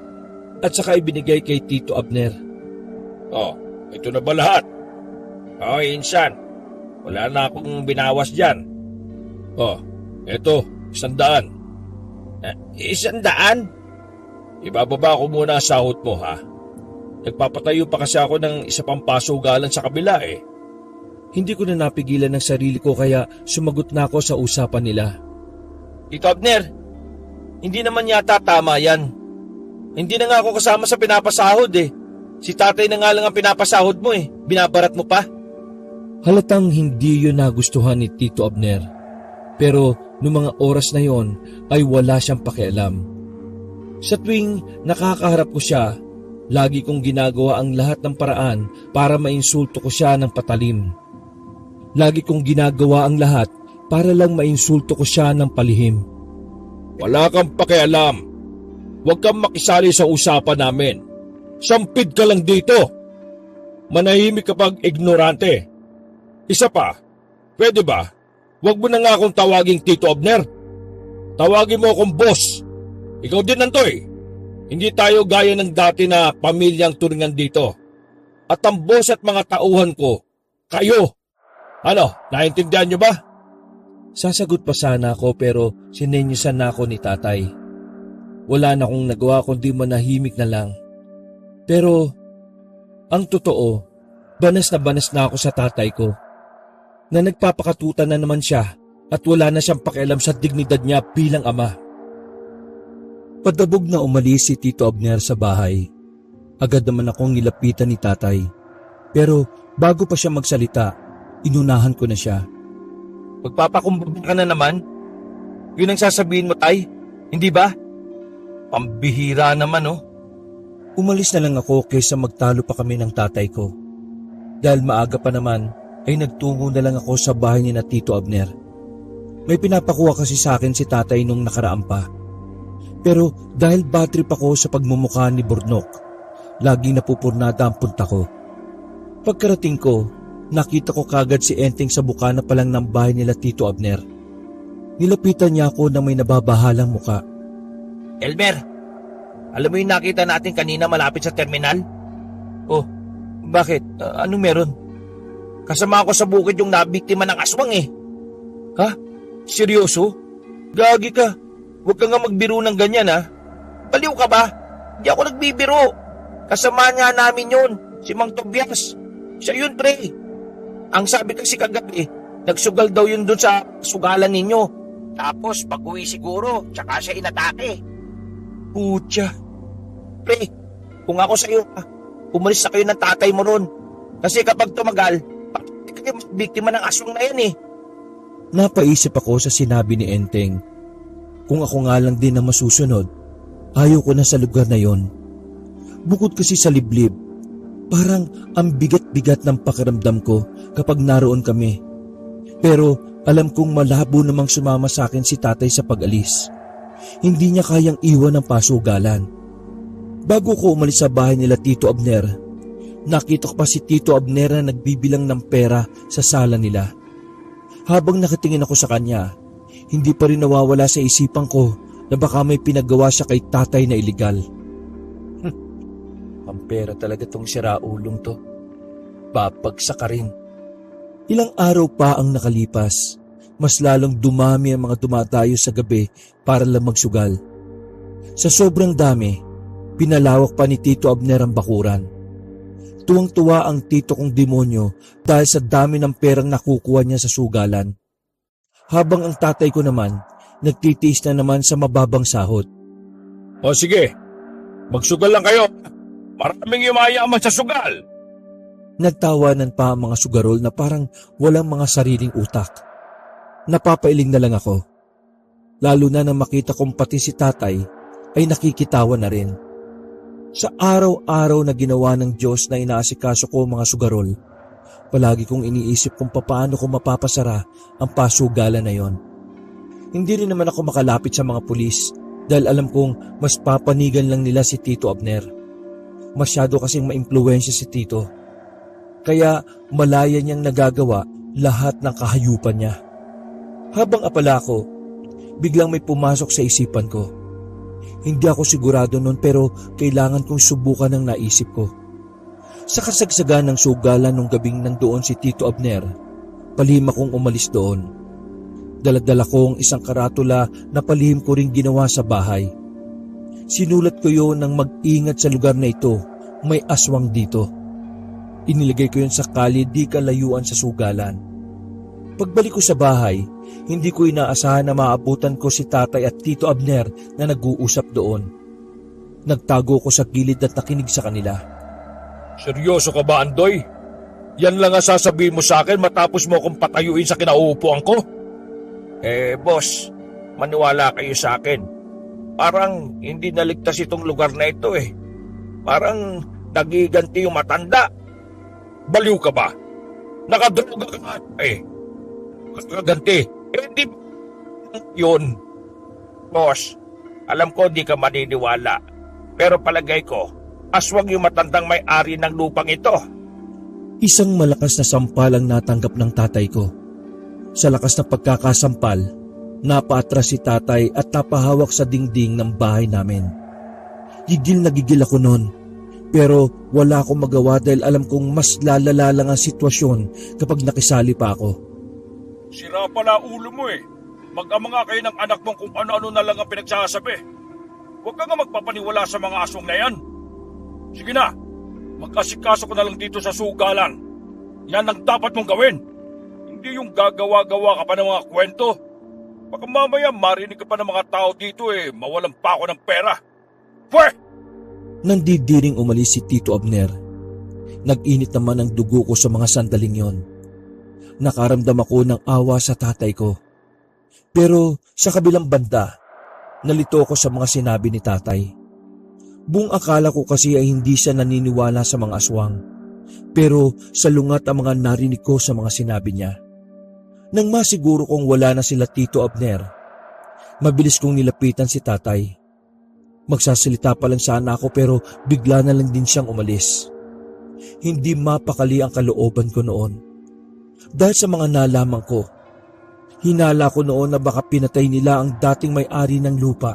at saka ibinigay kay Tito Abner. Ito na ba lahat? Insan, wala na akong binawas dyan. Ito, 100. 100? Ibababa ko muna ang sahod mo ha. Nagpapatayo pa kasi ako ng isa pang pasugalan sa kabila eh. Hindi ko na napigilan ng sarili ko kaya sumagot na ako sa usapan nila. Tito Abner, hindi naman yata tama yan. Hindi na nga ako kasama sa pinapasahod eh. Si tatay na nga lang ang pinapasahod mo eh. Binabarat mo pa. Halatang hindi yun nagustuhan ni Tito Abner. Pero noong mga oras na yon ay wala siyang pakialam. Sa tuwing nakakaharap ko siya, lagi kong ginagawa ang lahat ng paraan para mainsulto ko siya ng patalim. Lagi kong ginagawa ang lahat para lang mainsulto ko siya ng palihim. Wala kang pakialam. Huwag kang makisali sa usapan namin. Sampid ka lang dito. Manahimik kapag ignorante. Isa pa, pwede ba? Huwag mo na nga akong tawaging Tito Abner. Tawagin mo akong boss. Ikaw din, Antoy. Hindi tayo gaya ng dati na pamilyang turingan dito. At ang boss at mga tauhan ko, kayo. Ano, naintindihan nyo ba? Sasagot pa sana ako pero sinenyosan na ako ni tatay. Wala na akong nagawa kundi manahimik na lang. Pero ang totoo, banas na ako sa tatay ko. Na nagpapakatutan na naman siya at wala na siyang pakialam sa dignidad niya bilang ama. Padabog na umalis si Tito Abner sa bahay. Agad naman akong nilapitan ni tatay. Pero bago pa siya magsalita, inunahan ko na siya. Magpapakumbaba ka na naman? Yun ang sasabihin mo, tay? Hindi ba? Pambihira naman, oh. Umalis na lang ako kaysa magtalo pa kami ng tatay ko. Dahil maaga pa naman, ay nagtungo na lang ako sa bahay ni na Tito Abner. May pinapakuha kasi sa akin si tatay nung nakaraan pa. Pero dahil bad trip ako sa pagmumukha ni Burnok, laging napupurnada ang punta ko. Pagkarating ko, nakita ko kagad si Enteng sa bukana pa lang ng bahay nila Tito Abner. Nilapitan niya ako na may nababahalang muka. Elmer, alam mo yung nakita natin kanina malapit sa terminal? Oh, bakit? Anong meron? Kasama ako sa bukid yung nabiktima ng aswang eh. Ha? Seryoso? Gagi ka. Huwag ka nga magbiro ng ganyan ha. Baliw ka ba? Hindi ako nagbibiro. Kasama nga namin yun, si Mang Tobias. Siya yun, pre. Ang sabi kasi kagabi, nagsugal daw yun dun sa sugalan ninyo. Tapos pag-uwi siguro, tsaka siya inatake. Putya. Pre, kung ako sa'yo, umalis na kayo ng tatay mo ron. Kasi kapag tumagal, pati kayo biktima ng aswang na yan eh. Napaisip ako sa sinabi ni Enteng. Kung ako nga lang din ang masusunod, ayaw ko na sa lugar na yon. Bukod kasi sa liblib, parang ang bigat-bigat ng pakiramdam ko kapag naroon kami. Pero alam kong malabo namang sumama sa akin si tatay sa pag-alis. Hindi niya kayang iwan ang pasugalan. Bago ko umalis sa bahay nila Tito Abner, nakita ko pa si Tito Abner na nagbibilang ng pera sa sala nila. Habang nakatingin ako sa kanya, hindi pa rin nawawala sa isipan ko na baka may pinagawa siya kay tatay na iligal. Pampera talaga tong siraulong to. Babagsak ka rin. Ilang araw pa ang nakalipas, mas lalong dumami ang mga dumatayo sa gabi para lang magsugal. Sa sobrang dami, pinalawak pa ni Tito Abner ang bakuran. Tuwang-tuwa ang tito kong demonyo dahil sa dami ng perang nakukuha niya sa sugalan. Habang ang tatay ko naman, nagtitiis na naman sa mababang sahod. O sige, magsugal lang kayo. Maraming yumayaman sa sugal. Nagtawanan pa ang mga sugarol na parang walang mga sariling utak. Napapailing na lang ako. Lalo na nang makita kong pati si tatay ay nakikitawa na rin. Sa araw-araw na ginawa ng Diyos na inaasikaso ko mga sugarol, palagi kong iniisip kung paano ko mapapasara ang pasugalan na yon. Hindi rin naman ako makalapit sa mga pulis dahil alam kong mas papanigan lang nila si Tito Abner. Masyado kasing maimpluwensya si Tito. Kaya malaya niyang nagagawa lahat ng kahayupan niya. Habang apala ko, biglang may pumasok sa isipan ko. Hindi ako sigurado nun pero kailangan kong subukan ang naisip ko. Sa kasagsagan ng sugalan nung gabing nandoon si Tito Abner, palihim akong umalis doon. Daladala ko ang isang karatula na palihim ko ring ginawa sa bahay. Sinulat ko yun ng mag-ingat sa lugar na ito, may aswang dito. Inilagay ko yun sa kali di kalayuan sa sugalan. Pagbalik ko sa bahay, hindi ko inaasahan na maabutan ko si tatay at Tito Abner na nag-uusap doon. Nagtago ko sa gilid at nakinig sa kanila. Seryoso ka ba, Andoy? Yan lang ang sasabihin mo sa akin matapos mo akong patayuin sa kinauupuan ko? Boss, maniwala kayo sa akin. Parang hindi naligtas itong lugar na ito eh. Parang nagiganti yung matanda. Baliw ka ba? Nakadroga ka nga eh. Kakaganti. Di Yun. Boss, alam ko di ka maniniwala. Pero palagay ko, aswang yung matandang may-ari ng lupang ito. Isang malakas na sampal ang natanggap ng tatay ko. Sa lakas na pagkakasampal, napaatras si tatay at napahawak sa dingding ng bahay namin. Gigil na gigil ako noon, pero wala akong magawa dahil alam kong mas lalala lang ang sitwasyon kapag nakisali pa ako. Sira pala ulo mo eh. Mag-ama nga kayo ng anak mong kung ano-ano na lang ang pinagsasabi. Huwag ka nga magpapaniwala sa mga aswang na yan. Sige na, magkasikaso ko na lang dito sa sugalan. Yan ang dapat mong gawin. Hindi yung gagawa-gawa ka pa ng mga kwento. Baka mamaya marinig ka pa ng mga tao dito eh, mawalan pa ako ng pera. Pweh! Nandidiring umalis si Tito Abner. Nag-init naman ang dugo ko sa mga sandaling yon. Nakaramdam ako ng awa sa tatay ko. Pero sa kabilang banda, nalito ako sa mga sinabi ni tatay. Buong akala ko kasi ay hindi siya naniniwala sa mga aswang. Pero salungat ang mga narinig ko sa mga sinabi niya. Nang masiguro kong wala na sila Tito Abner, mabilis kong nilapitan si tatay. Magsasalita pa lang sana ako pero bigla na lang din siyang umalis. Hindi mapakali ang kalooban ko noon. Dahil sa mga nalaman ko, hinala ko noon na baka pinatay nila ang dating may-ari ng lupa.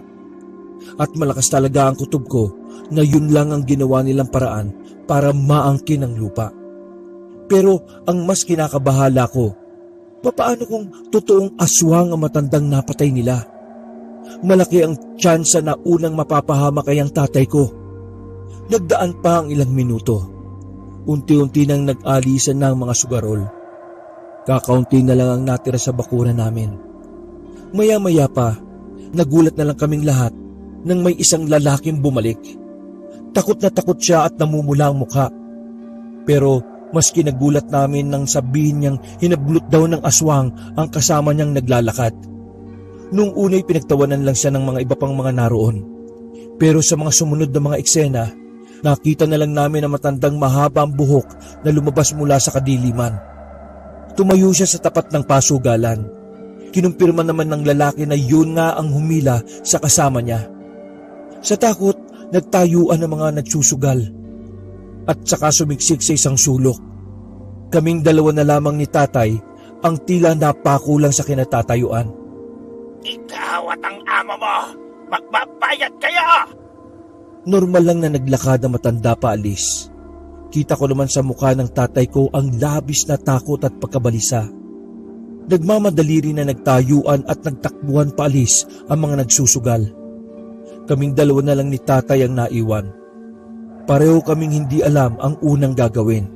At malakas talaga ang kutob ko na yun lang ang ginawa nilang paraan para maangkin ang lupa. Pero ang mas kinakabahala ko, papaano kung totoong aswang ang matandang napatay nila? Malaki ang tsansa na unang mapapahamak ay ang tatay ko. Nagdaan pa ang ilang minuto. Unti-unti nang nag-alisan na ang mga sugarol. Kakaunti na lang ang natira sa bakuran namin. Maya-maya pa, nagulat na lang kaming lahat nang may isang lalaking bumalik. Takot na takot siya at namumula ang mukha. Pero mas kinagulat namin nang sabihin niyang hinablot daw ng aswang ang kasama niyang naglalakad. Nung una'y pinagtawanan lang siya ng mga iba pang mga naroon. Pero sa mga sumunod na mga eksena, nakita na lang namin na matandang mahaba ang buhok na lumabas mula sa kadiliman. Tumayo siya sa tapat ng pasugalan. Kinumpirma naman ng lalaki na yun nga ang humila sa kasama niya. Sa takot, nagtayuan ang mga nagsusugal. At saka sumiksik sa isang sulok. Kaming dalawa na lamang ni tatay ang tila napakulang sa kinatatayuan. Ikaw at ang ama mo, magbabayad kaya! Normal lang na naglakad ang matanda paalis. Kita ko naman sa mukha ng tatay ko ang labis na takot at pagkabalisa. Nagmamadali rin na nagtayuan at nagtakbuhan paalis ang mga nagsusugal. Kaming dalawa na lang ni tatay ang naiwan. Pareho kaming hindi alam ang unang gagawin.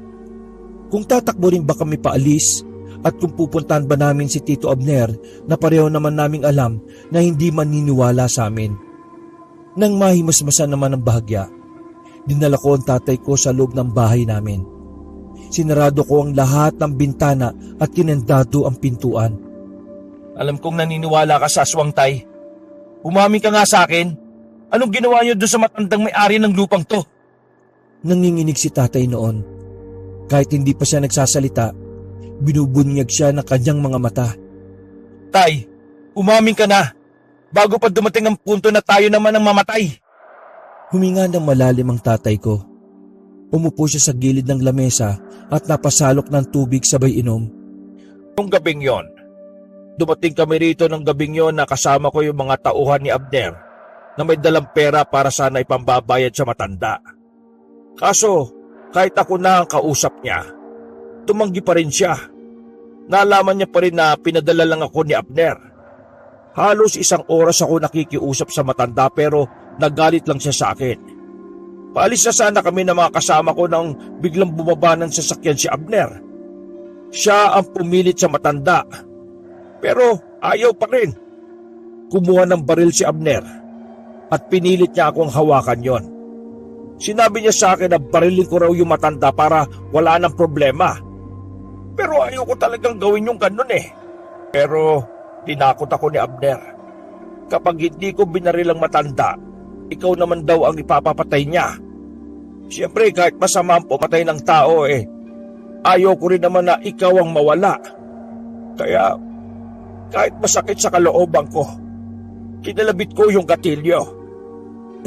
Kung tatakbo rin ba kami paalis at kung pupuntahan ba namin si Tito Abner na pareho naman naming alam na hindi maniniwala sa amin. Nang mahimasmasan naman ang bahagya, dinala ko ang tatay ko sa loob ng bahay namin. Sinarado ko ang lahat ng bintana at kinandado ang pintuan. Alam kong naniniwala ka sa aswang, tay. Umamin ka nga sa akin. Anong ginawa niyo doon sa matandang may-ari ng lupang to? Nanginginig si tatay noon. Kahit hindi pa siya nagsasalita, binubunyag siya ng kanyang mga mata. Tay, umamin ka na. Bago pa dumating ang punto na tayo naman ang mamatay. Huminga ng malalim ang tatay ko. Umupo siya sa gilid ng lamesa at napasalok ng tubig sabay inom. Nung gabing yon, dumating kami rito ng gabing yon na kasama ko yung mga tauhan ni Abner na may dalang pera para sana ipambabayad sa matanda. Kaso, kahit ako na ang kausap niya, tumanggi pa rin siya. Nalaman niya pa rin na pinadala lang ako ni Abner. Halos 1 oras ako nakikiusap sa matanda pero nagalit lang siya sa akin. Paalis na sana kami ng mga kasama ko nang biglang bumaba ng sasakyan si Abner. Siya ang pumilit sa matanda. Pero ayaw pa rin. Kumuha ng baril si Abner at pinilit niya akong hawakan yon. Sinabi niya sa akin na barilin ko raw yung matanda para wala nang problema. Pero ayoko talagang gawin yung ganun eh. Pero tinakot ako ni Abner. Kapag hindi ko binaril ang matanda, ikaw naman daw ang ipapapatay niya. Siyempre kahit masama ang pumatay ng tao ayaw ko rin naman na ikaw ang mawala. Kaya kahit masakit sa kalooban ko, kinalabit ko yung gatilyo.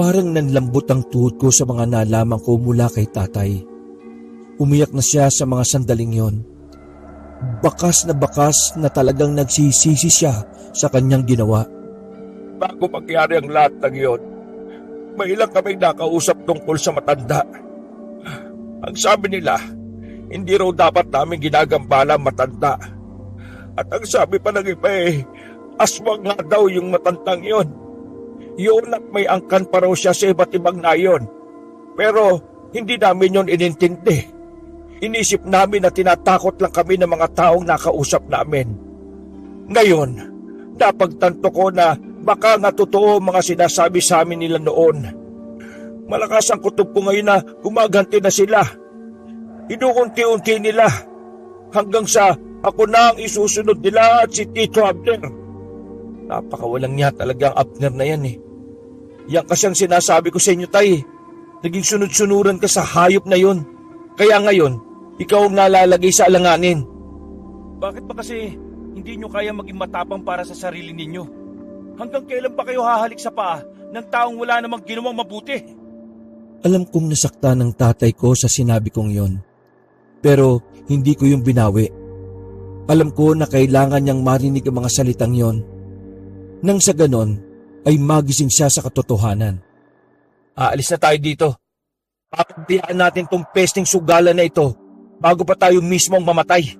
Parang nanlambot ang tuhod ko sa mga nalaman ko mula kay tatay. Umiyak na siya sa mga sandaling yon. Bakas na talagang nagsisisi siya sa kanyang ginawa. Bago mangyari ang lahat ng iyon, may ilang kaming nakausap tungkol sa matanda. Ang sabi nila, hindi raw dapat namin ginagambala ang matanda. At ang sabi pa ng iba aswang nga daw yung matandang yon. Yun at may angkan pa raw siya sa iba't ibang nayon. Pero hindi namin yon inintindi. Inisip namin na tinatakot lang kami ng mga taong nakausap namin. Ngayon, napagtanto ko na baka nga totoo mga sinasabi sa amin nila noon. Malakas ang kutob ko ngayon na gumaganti na sila. Inuunti-unti nila hanggang sa ako na ang isusunod nila at si Tito Abner. Napakawalang niya talaga ang Abner na yan Yan kasi ang sinasabi ko sa inyo, tay. Naging sunod-sunuran ka sa hayop na yon. Kaya ngayon, ikaw ang nalalagay sa alanganin. Bakit ba kasi hindi nyo kaya maging matapang para sa sarili ninyo? Hanggang kailan pa kayo hahalik sa paa ng taong wala namang ginawang mabuti? Alam kong nasaktan ng tatay ko sa sinabi kong yon. Pero hindi ko yung binawi. Alam ko na kailangan niyang marinig ang mga salitang yon. Nang sa ganon, ay magising siya sa katotohanan. Aalis na tayo dito. Papabayaan natin tong pesting sugalan na ito bago pa tayo mismong mamatay.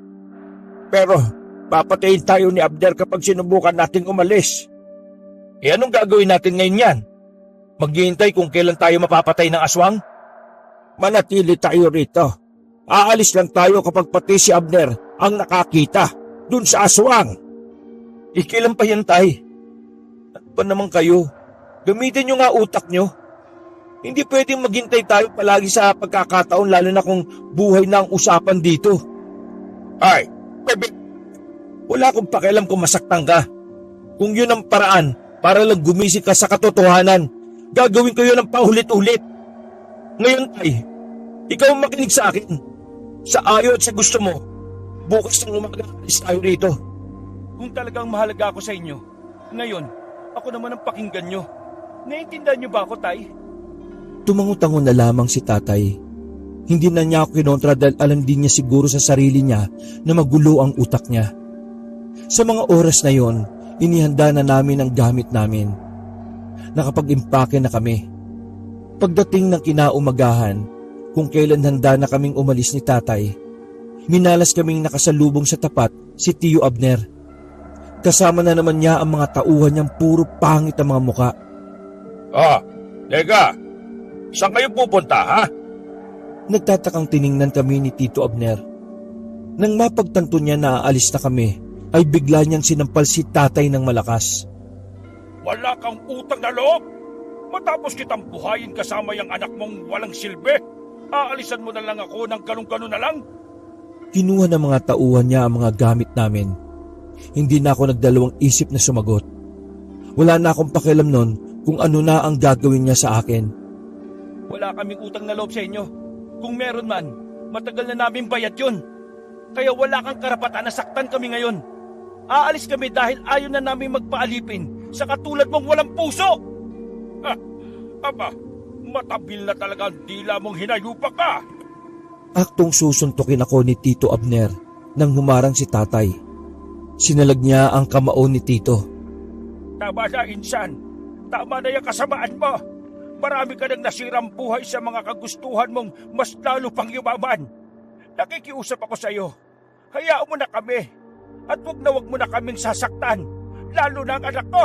Pero papatayin tayo ni Abner kapag sinubukan nating umalis. Anong gagawin natin ngayon yan? Maghihintay kung kailan tayo mapapatay ng aswang? Manatili tayo rito. Aalis lang tayo kapag pati si Abner ang nakakita dun sa aswang. Ikilan pa yan, tay. Ano ba naman kayo? Gamitin nyo nga utak nyo. Hindi pwedeng maghintay tayo palagi sa pagkakataon lalo na kung buhay na ang usapan dito. Ay, wala akong pakialam kung masaktan ka. Kung yun ang paraan para lang gumising ka sa katotohanan, gagawin ko yun ng paulit-ulit. Ngayon, tay, ikaw ang makinig sa akin. Sa ayaw at sa gusto mo, bukas ng umaga alis tayo rito. Kung talagang mahalaga ako sa inyo, ngayon, ako naman ang pakinggan nyo. Naiintindihan nyo ba ako, tay? Tumango-tango na lamang si tatay. Hindi na niya ako kinontra dahil alam din niya siguro sa sarili niya na magulo ang utak niya. Sa mga oras na yon, inihanda na namin ang gamit namin. Nakapag-impake na kami. Pagdating ng kinaumagahan, kung kailan handa na kaming umalis ni tatay, minalas kaming nakasalubong sa tapat si Tio Abner. Kasama na naman niya ang mga tauhan niyang puro pangit ang mga muka. Teka, saan kayo pupunta, ha? Nagtatakang tiningnan kami ni Tito Abner. Nang mapagtanto niya na aalis na kami, ay bigla niyang sinampal si tatay ng malakas. Wala kang utang na loob! Matapos kitang buhayin kasama yung anak mong walang silbi, aalisan mo na lang ako ng ganun-ganun na lang? Kinuha ng mga tauhan niya ang mga gamit namin. Hindi na ako nagdalawang isip na sumagot. Wala na akong pakialam nun kung ano na ang gagawin niya sa akin. Wala kaming utang na loob sa inyo. Kung meron man, matagal na namin bayad yun. Kaya wala kang karapatan na saktan kami ngayon. Aalis kami dahil ayaw na namin magpaalipin sa katulad mong walang puso. Aba, matabil na talaga ang dila mong hinayupak ka. Aktong susuntukin ako ni Tito Abner nang humarang si tatay. Sinalag niya ang kamao ni Tito. Tama na, insan. Tama na yung kasamaan mo. Marami ka nang nasirang buhay sa mga kagustuhan mong mas lalo pang yumaman. Nakikiusap ako sa iyo. Hayaan mo na kami. At wag mo na kaming sasaktan. Lalo na ang anak ko.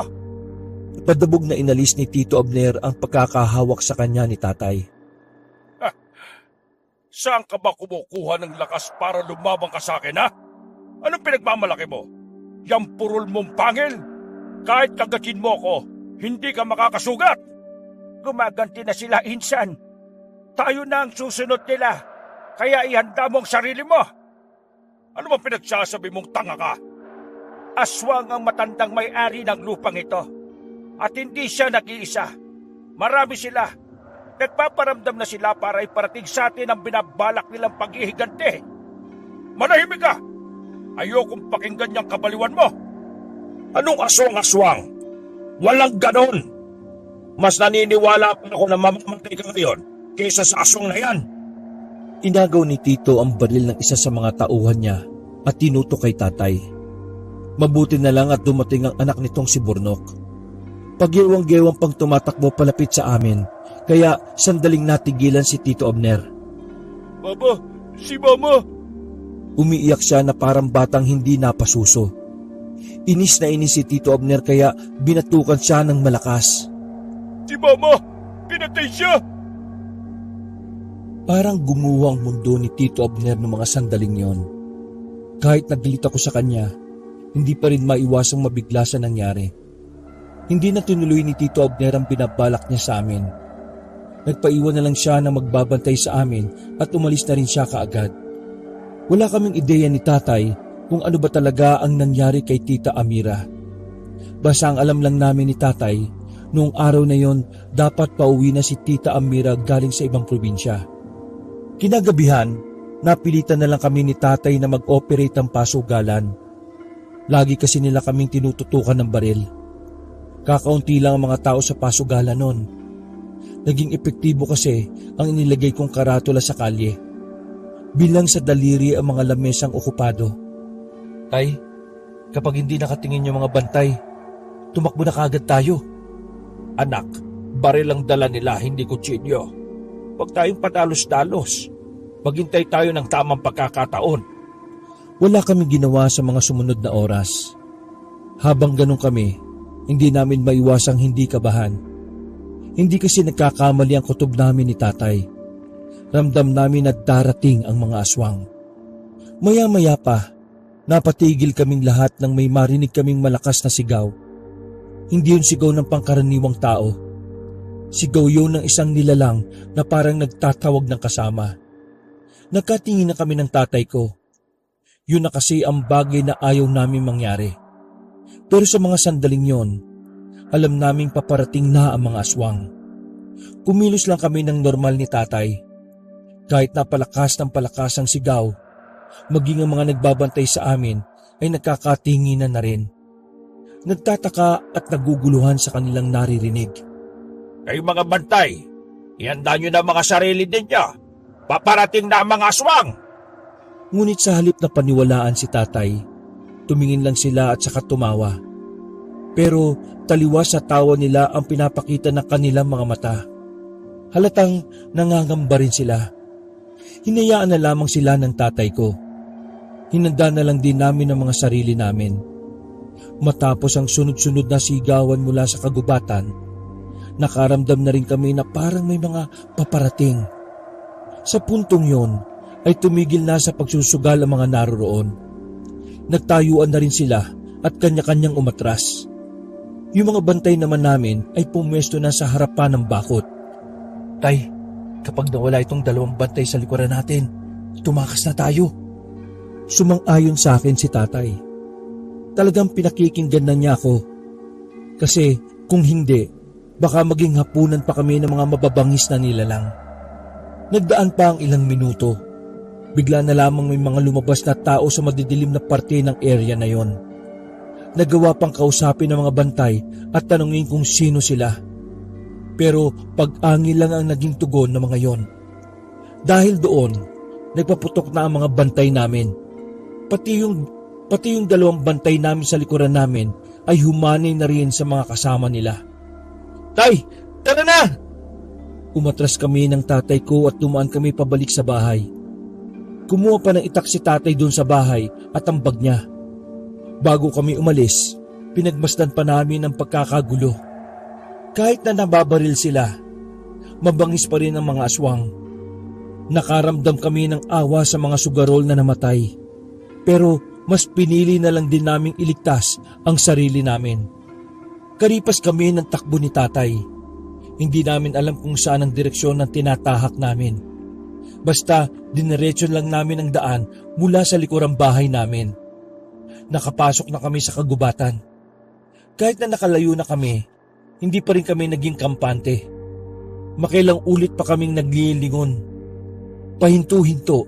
Padabog na inalis ni Tito Abner ang pagkakahawak sa kanya ni tatay. Saan ka ba kumukuha ng lakas para lumabang ka sa akin, ha? Anong pinagmamalaki mo? Yang purol mong pangil? Kahit kagatin mo ako, hindi ka makakasugat. Gumaganti na sila, insan. Tayo na ang susunod nila, kaya ihanda mo ang sarili mo. Ano ba pinagsasabi mong tanga ka? Aswang ang matandang may-ari ng lupang ito. At hindi siya nag-iisa. Marami sila. Nagpaparamdam na sila para iparating sa atin ang binabalak nilang paghihigante. Manahimik ka! Ayokong pakinggan niyang kabaliwan mo. Anong aswang-aswang? Walang ganon. Mas naniniwala pa ako na mamamatay ka ngayon kaysa sa aswang na yan. Inagaw ni Tito ang baril ng isa sa mga tauhan niya at tinutok kay tatay. Mabuti na lang at dumating ang anak nitong si Burnok. Pagiwang-gewang pang tumatakbo palapit sa amin, kaya sandaling natigilan si Tito Abner. Baba, si Mama! Umiiyak siya na parang batang hindi napasuso. Inis na inis si Tito Abner kaya binatukan siya ng malakas. Si Mama! Pinatay siya! Parang gumuho ang mundo ni Tito Abner ng mga sandaling yon. Kahit naggalit ako sa kanya, hindi pa rin maiwasang mabigla sa nangyari. Hindi na tinuloy ni Tito Abner ang binabalak niya sa amin. Nagpaiwan na lang siya na magbabantay sa amin at umalis na rin siya kaagad. Wala kaming ideya ni tatay kung ano ba talaga ang nangyari kay Tita Amira. Basta ang alam lang namin ni tatay, noong araw na yon dapat pauwi na si Tita Amira galing sa ibang probinsya. Kinagabihan, napilitan na lang kami ni tatay na mag-operate ng pasugalan. Lagi kasi nila kaming tinututukan ng baril. Kakaunti lang ang mga tao sa pasugalan noon. Naging epektibo kasi ang inilagay kong karatula sa kalye. Bilang sa daliri ang mga lamesang okupado. Tay, kapag hindi nakatingin yung mga bantay, tumakbo na kaagad tayo. Anak, baril ang dala nila, hindi kutsilyo. Huwag tayong padalos-dalos. Maghintay tayo ng tamang pagkakataon. Wala kaming ginawa sa mga sumunod na oras. Habang ganun kami, hindi namin maiwasang hindi kabahan. Hindi kasi nagkakamali ang kutob namin ni tatay. Ramdam namin na darating ang mga aswang. Maya-maya pa, napatigil kaming lahat nang may marinig kaming malakas na sigaw. Hindi yun sigaw ng pangkaraniwang tao. Sigaw yun ng isang nilalang na parang nagtatawag ng kasama. Nagkatingin na kami ng tatay ko. Yun na kasi ang bagay na ayaw namin mangyari. Pero sa mga sandaling yon, alam naming paparating na ang mga aswang. Kumilos lang kami ng normal ni tatay. Kahit napalakas ng palakas ang sigaw, maging ang mga nagbabantay sa amin ay nagkakatinginan na rin. Nagtataka at naguguluhan sa kanilang naririnig. Kayo mga bantay, ihanda nyo na mga sarili ninyo. Paparating na ang mga aswang! Ngunit sa halip na paniwalaan si tatay, tumingin lang sila at saka tumawa. Pero taliwas sa tawa nila ang pinapakita ng kanilang mga mata. Halatang nangangamba rin sila. Hinayaan na lamang sila ng tatay ko. Hinanda na lang din namin ang mga sarili namin. Matapos ang sunod-sunod na sigawan mula sa kagubatan, nakaramdam na rin kami na parang may mga paparating. Sa puntong yon ay tumigil na sa pagsusugal ang mga naroroon. Nagtayuan na rin sila at kanya-kanyang umatras. Yung mga bantay naman namin ay pumwesto na sa harapan ng bakod. Tay, kapag nawala itong dalawang bantay sa likuran natin, tumakas na tayo. Sumang-ayon sa akin si tatay. Talagang pinakikinggan na niya ako. Kasi kung hindi, baka maging hapunan pa kami ng mga mababangis na nilalang. Nagdaan pa ang ilang minuto. Bigla na lamang may mga lumabas na tao sa madidilim na parte ng area na yon. Nagawa pang kausapin ng mga bantay at tanungin kung sino sila. Pero pag-angil lang ang naging tugon ng mga yon. Dahil doon, nagpaputok na ang mga bantay namin. Pati yung dalawang bantay namin sa likuran namin ay humanay na rin sa mga kasama nila. Tay, tara na! Umatras kami ng tatay ko at dumaan kami pabalik sa bahay. Kumuha pa ng itak si tatay doon sa bahay at ang bag niya. Bago kami umalis, pinagmasdan pa namin ang pagkakagulo. Kahit na nababaril sila, mabangis pa rin ang mga aswang. Nakaramdam kami ng awa sa mga sugarol na namatay. Pero mas pinili na lang din naming iligtas ang sarili namin. Karipas kami ng takbo ni tatay. Hindi namin alam kung saan ang direksyon ng tinatahak namin. Basta diniretso lang namin ang daan mula sa likurang bahay namin. Nakapasok na kami sa kagubatan. Kahit na nakalayo na kami, hindi pa rin kami naging kampante. Makailang ulit pa kaming naglilingon. Pahinto-hinto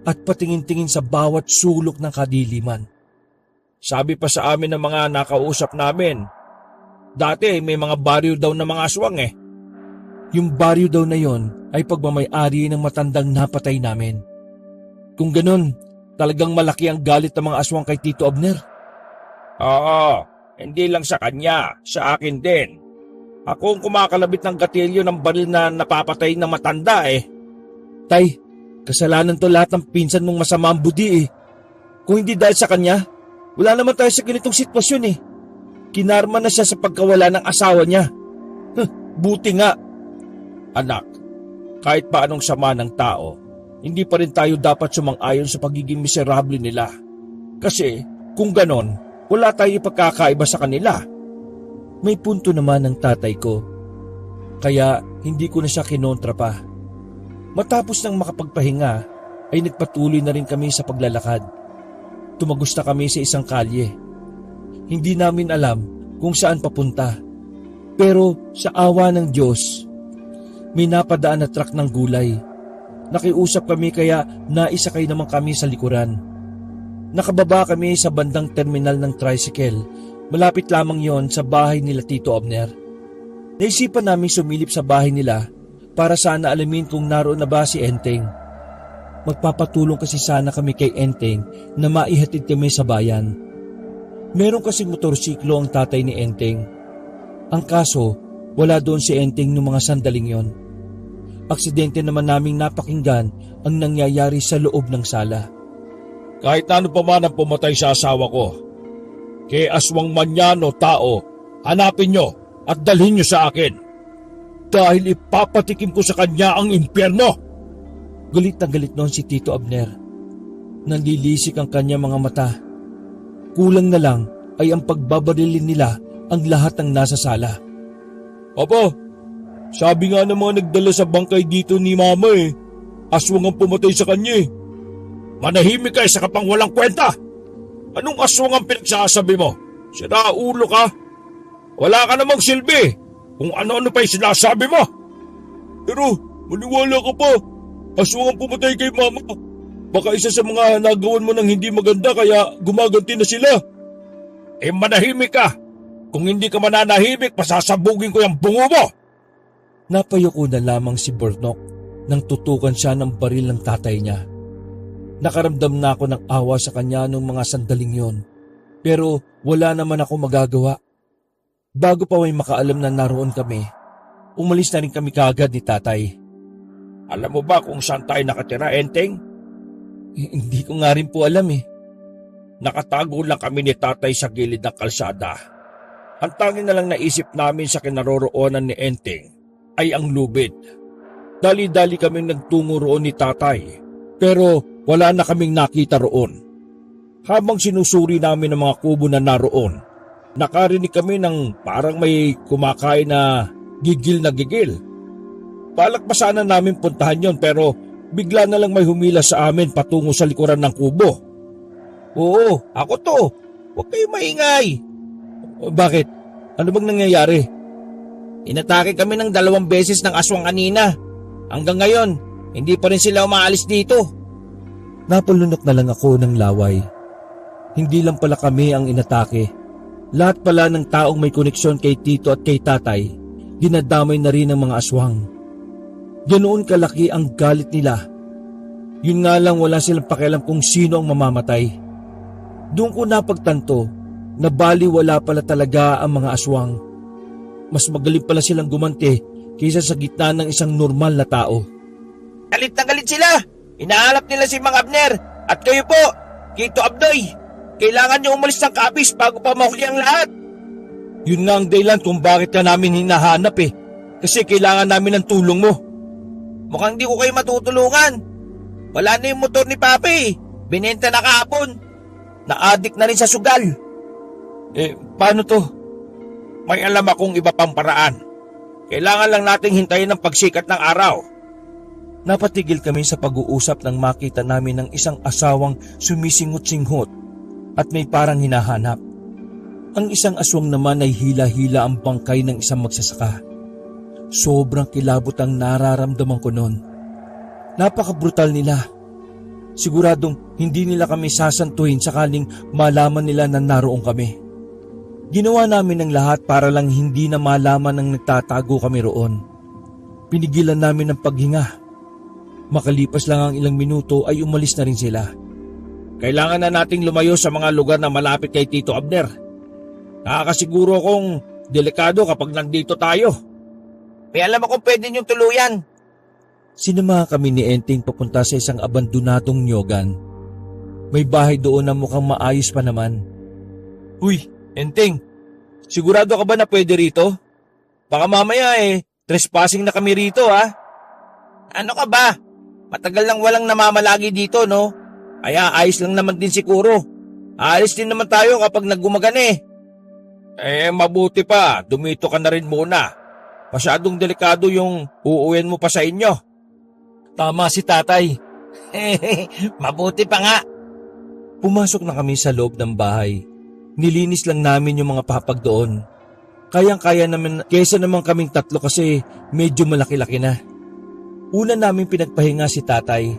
at patingin-tingin sa bawat sulok ng kadiliman. Sabi pa sa amin ng mga nakausap namin, dati may mga baryo daw na mga aswang eh. Yung baryo daw na yon ay pagmamay-ari ng matandang napatay namin. Kung ganun, talagang malaki ang galit ng mga aswang kay Tito Abner. Oo, hindi lang sa kanya, sa akin din. Ako ang kumakalabit ng gatilyo ng baril na napapatay na matanda eh. Tay, kasalanan to lahat ng pinsan mong masama ang budi eh. Kung hindi dahil sa kanya, wala naman tayo sa ganitong sitwasyon eh. Kinarma na siya sa pagkawala ng asawa niya. Buti nga. Anak, kahit pa anong sama ng tao, hindi pa rin tayo dapat sumang-ayon sa pagiging miserable nila. Kasi kung ganon, wala tayo ipagkakaiba sa kanila. May punto naman ang tatay ko. Kaya hindi ko na siya kinontra pa. Matapos ng makapagpahinga, ay nagpatuloy na rin kami sa paglalakad. Tumagos na kami sa isang kalye. Hindi namin alam kung saan papunta. Pero sa awa ng Diyos, may napadaan na truck ng gulay. Nakiusap kami kaya naisakay naman kami sa likuran. Nakababa kami sa bandang terminal ng tricycle. Malapit lamang yon sa bahay nila Tito Abner. Naisipan namin sumilip sa bahay nila para sana alamin kung naroon na ba si Enteng. Magpapatulong kasi sana kami kay Enteng na maihatid kami sa bayan. Meron kasing motorsiklo ang tatay ni Enteng. Ang kaso, wala doon si Enteng noong mga sandaling yon. Aksidente naman naming napakinggan ang nangyayari sa loob ng sala. Kahit ano pa man ang pumatay sa asawa ko, kay aswang man yan o tao, hanapin nyo at dalhin nyo sa akin. Dahil ipapatikim ko sa kanya ang impyerno. Galit na galit noon si Tito Abner. Nanlilisik ang kanya mga mata. Kulang na lang ay ang pagbabarilin nila ang lahat ng nasa sala. Opo, sabi nga ng mga nagdala sa bangkay dito ni Mama aswang ang pumatay sa kanya eh. Manahimik ka sa kapang walang kwenta. Anong aswang ang pinagsasabi mo? Sira ulo ka. Wala ka namang silbi kung ano-ano pa yung sinasabi mo. Pero maniwala ka pa. Aswang ang pumatay kay Mama. Baka isa sa mga nagawan mo ng hindi maganda kaya gumaganti na sila. Manahimik ka. Kung hindi ka mananahimik, pasasabugin ko yung bungo mo. Napayuko na lamang si Burnok nang tutukan siya ng baril ng tatay niya. Nakaramdam na ako ng awa sa kanya noong mga sandaling yon. Pero wala naman ako magagawa. Bago pa may makaalam na naroon kami, umalis na rin kami kaagad ni tatay. Alam mo ba kung saan tayo nakatira, Enteng? Hindi ko nga rin po alam eh. Nakatago lang kami ni tatay sa gilid ng kalsada. Ang tanging na lang naisip namin sa kinaroroonan ni Enteng ay ang lubid. Dali-dali kaming nagtungo roon ni tatay, pero wala na kaming nakita roon. Habang sinusuri namin ang mga kubo na naroon, nakarinig kami ng parang may kumakain na gigil na gigil. Balak pa sana namin puntahan yon pero bigla na lang may humila sa amin patungo sa likuran ng kubo. Oo, ako to. Huwag kayong maingay. Bakit? Ano bang nangyayari? Inatake kami ng 2 beses ng aswang kanina. Hanggang ngayon, hindi pa rin sila umaalis dito. Napalunok na lang ako ng laway. Hindi lang pala kami ang inatake. Lahat pala ng taong may koneksyon kay Tito at kay Tatay, dinadamay na rin ng mga aswang. Ganoon kalaki ang galit nila. Yun nga lang wala silang pakialam kung sino ang mamamatay. Doon ko napagtanto na baliwala pala talaga ang mga aswang. Mas magaling pala silang gumanti kaysa sa gitna ng isang normal na tao. Galit na galit sila. Inahanap nila si Mang Abner. At kayo po, Tito Abdoy. Kailangan nyo umalis ng kapis bago pa mahuli ang lahat. Yun nga ang dahilan kung bakit ka namin hinahanap eh. Kasi kailangan namin ng tulong mo. Mukhang di ko kayo matutulungan. Wala na yung motor ni Papi. Binenta na kahapon. Na-addict na rin sa sugal. Paano to? May alam akong iba pang paraan. Kailangan lang nating hintayin ang pagsikat ng araw. Napatigil kami sa pag-uusap nang makita namin ng isang asawang sumisingot-singhot at may parang hinahanap. Ang isang aswang naman ay hila-hila ang bangkay ng isang magsasaka. Sobrang kilabot ang nararamdaman ko noon. Napaka-brutal nila. Siguradong hindi nila kami sasantuhin sakaling malaman nila na naroon kami. Ginawa namin ang lahat para lang hindi na malaman ng nagtatago kami roon. Pinigilan namin ang paghinga. Makalipas lang ang ilang minuto ay umalis na rin sila. Kailangan na nating lumayo sa mga lugar na malapit kay Tito Abner. Nakakasiguro kong delikado kapag nandito tayo. May alam akong pwede niyong tuluyan. Sinama kami ni Enteng papunta sa isang abandonadong nyogan. May bahay doon na mukhang maayos pa naman. Uy, Enteng, sigurado ka ba na pwede rito? Baka mamaya trespassing na kami rito ha? Ano ka ba? Matagal lang walang namamalagi dito no? Kaya ayos lang naman din siguro. Aalis din naman tayo kapag naggumagana mabuti pa, dumito ka na rin muna. Masyadong delikado yung uuwian mo pa sa inyo. Tama si tatay. Mabuti pa nga. Pumasok na kami sa loob ng bahay. Nilinis lang namin yung mga papag doon. Kayang-kaya naman kesa naman kaming tatlo kasi medyo malaki-laki na. Una namin pinagpahinga si tatay.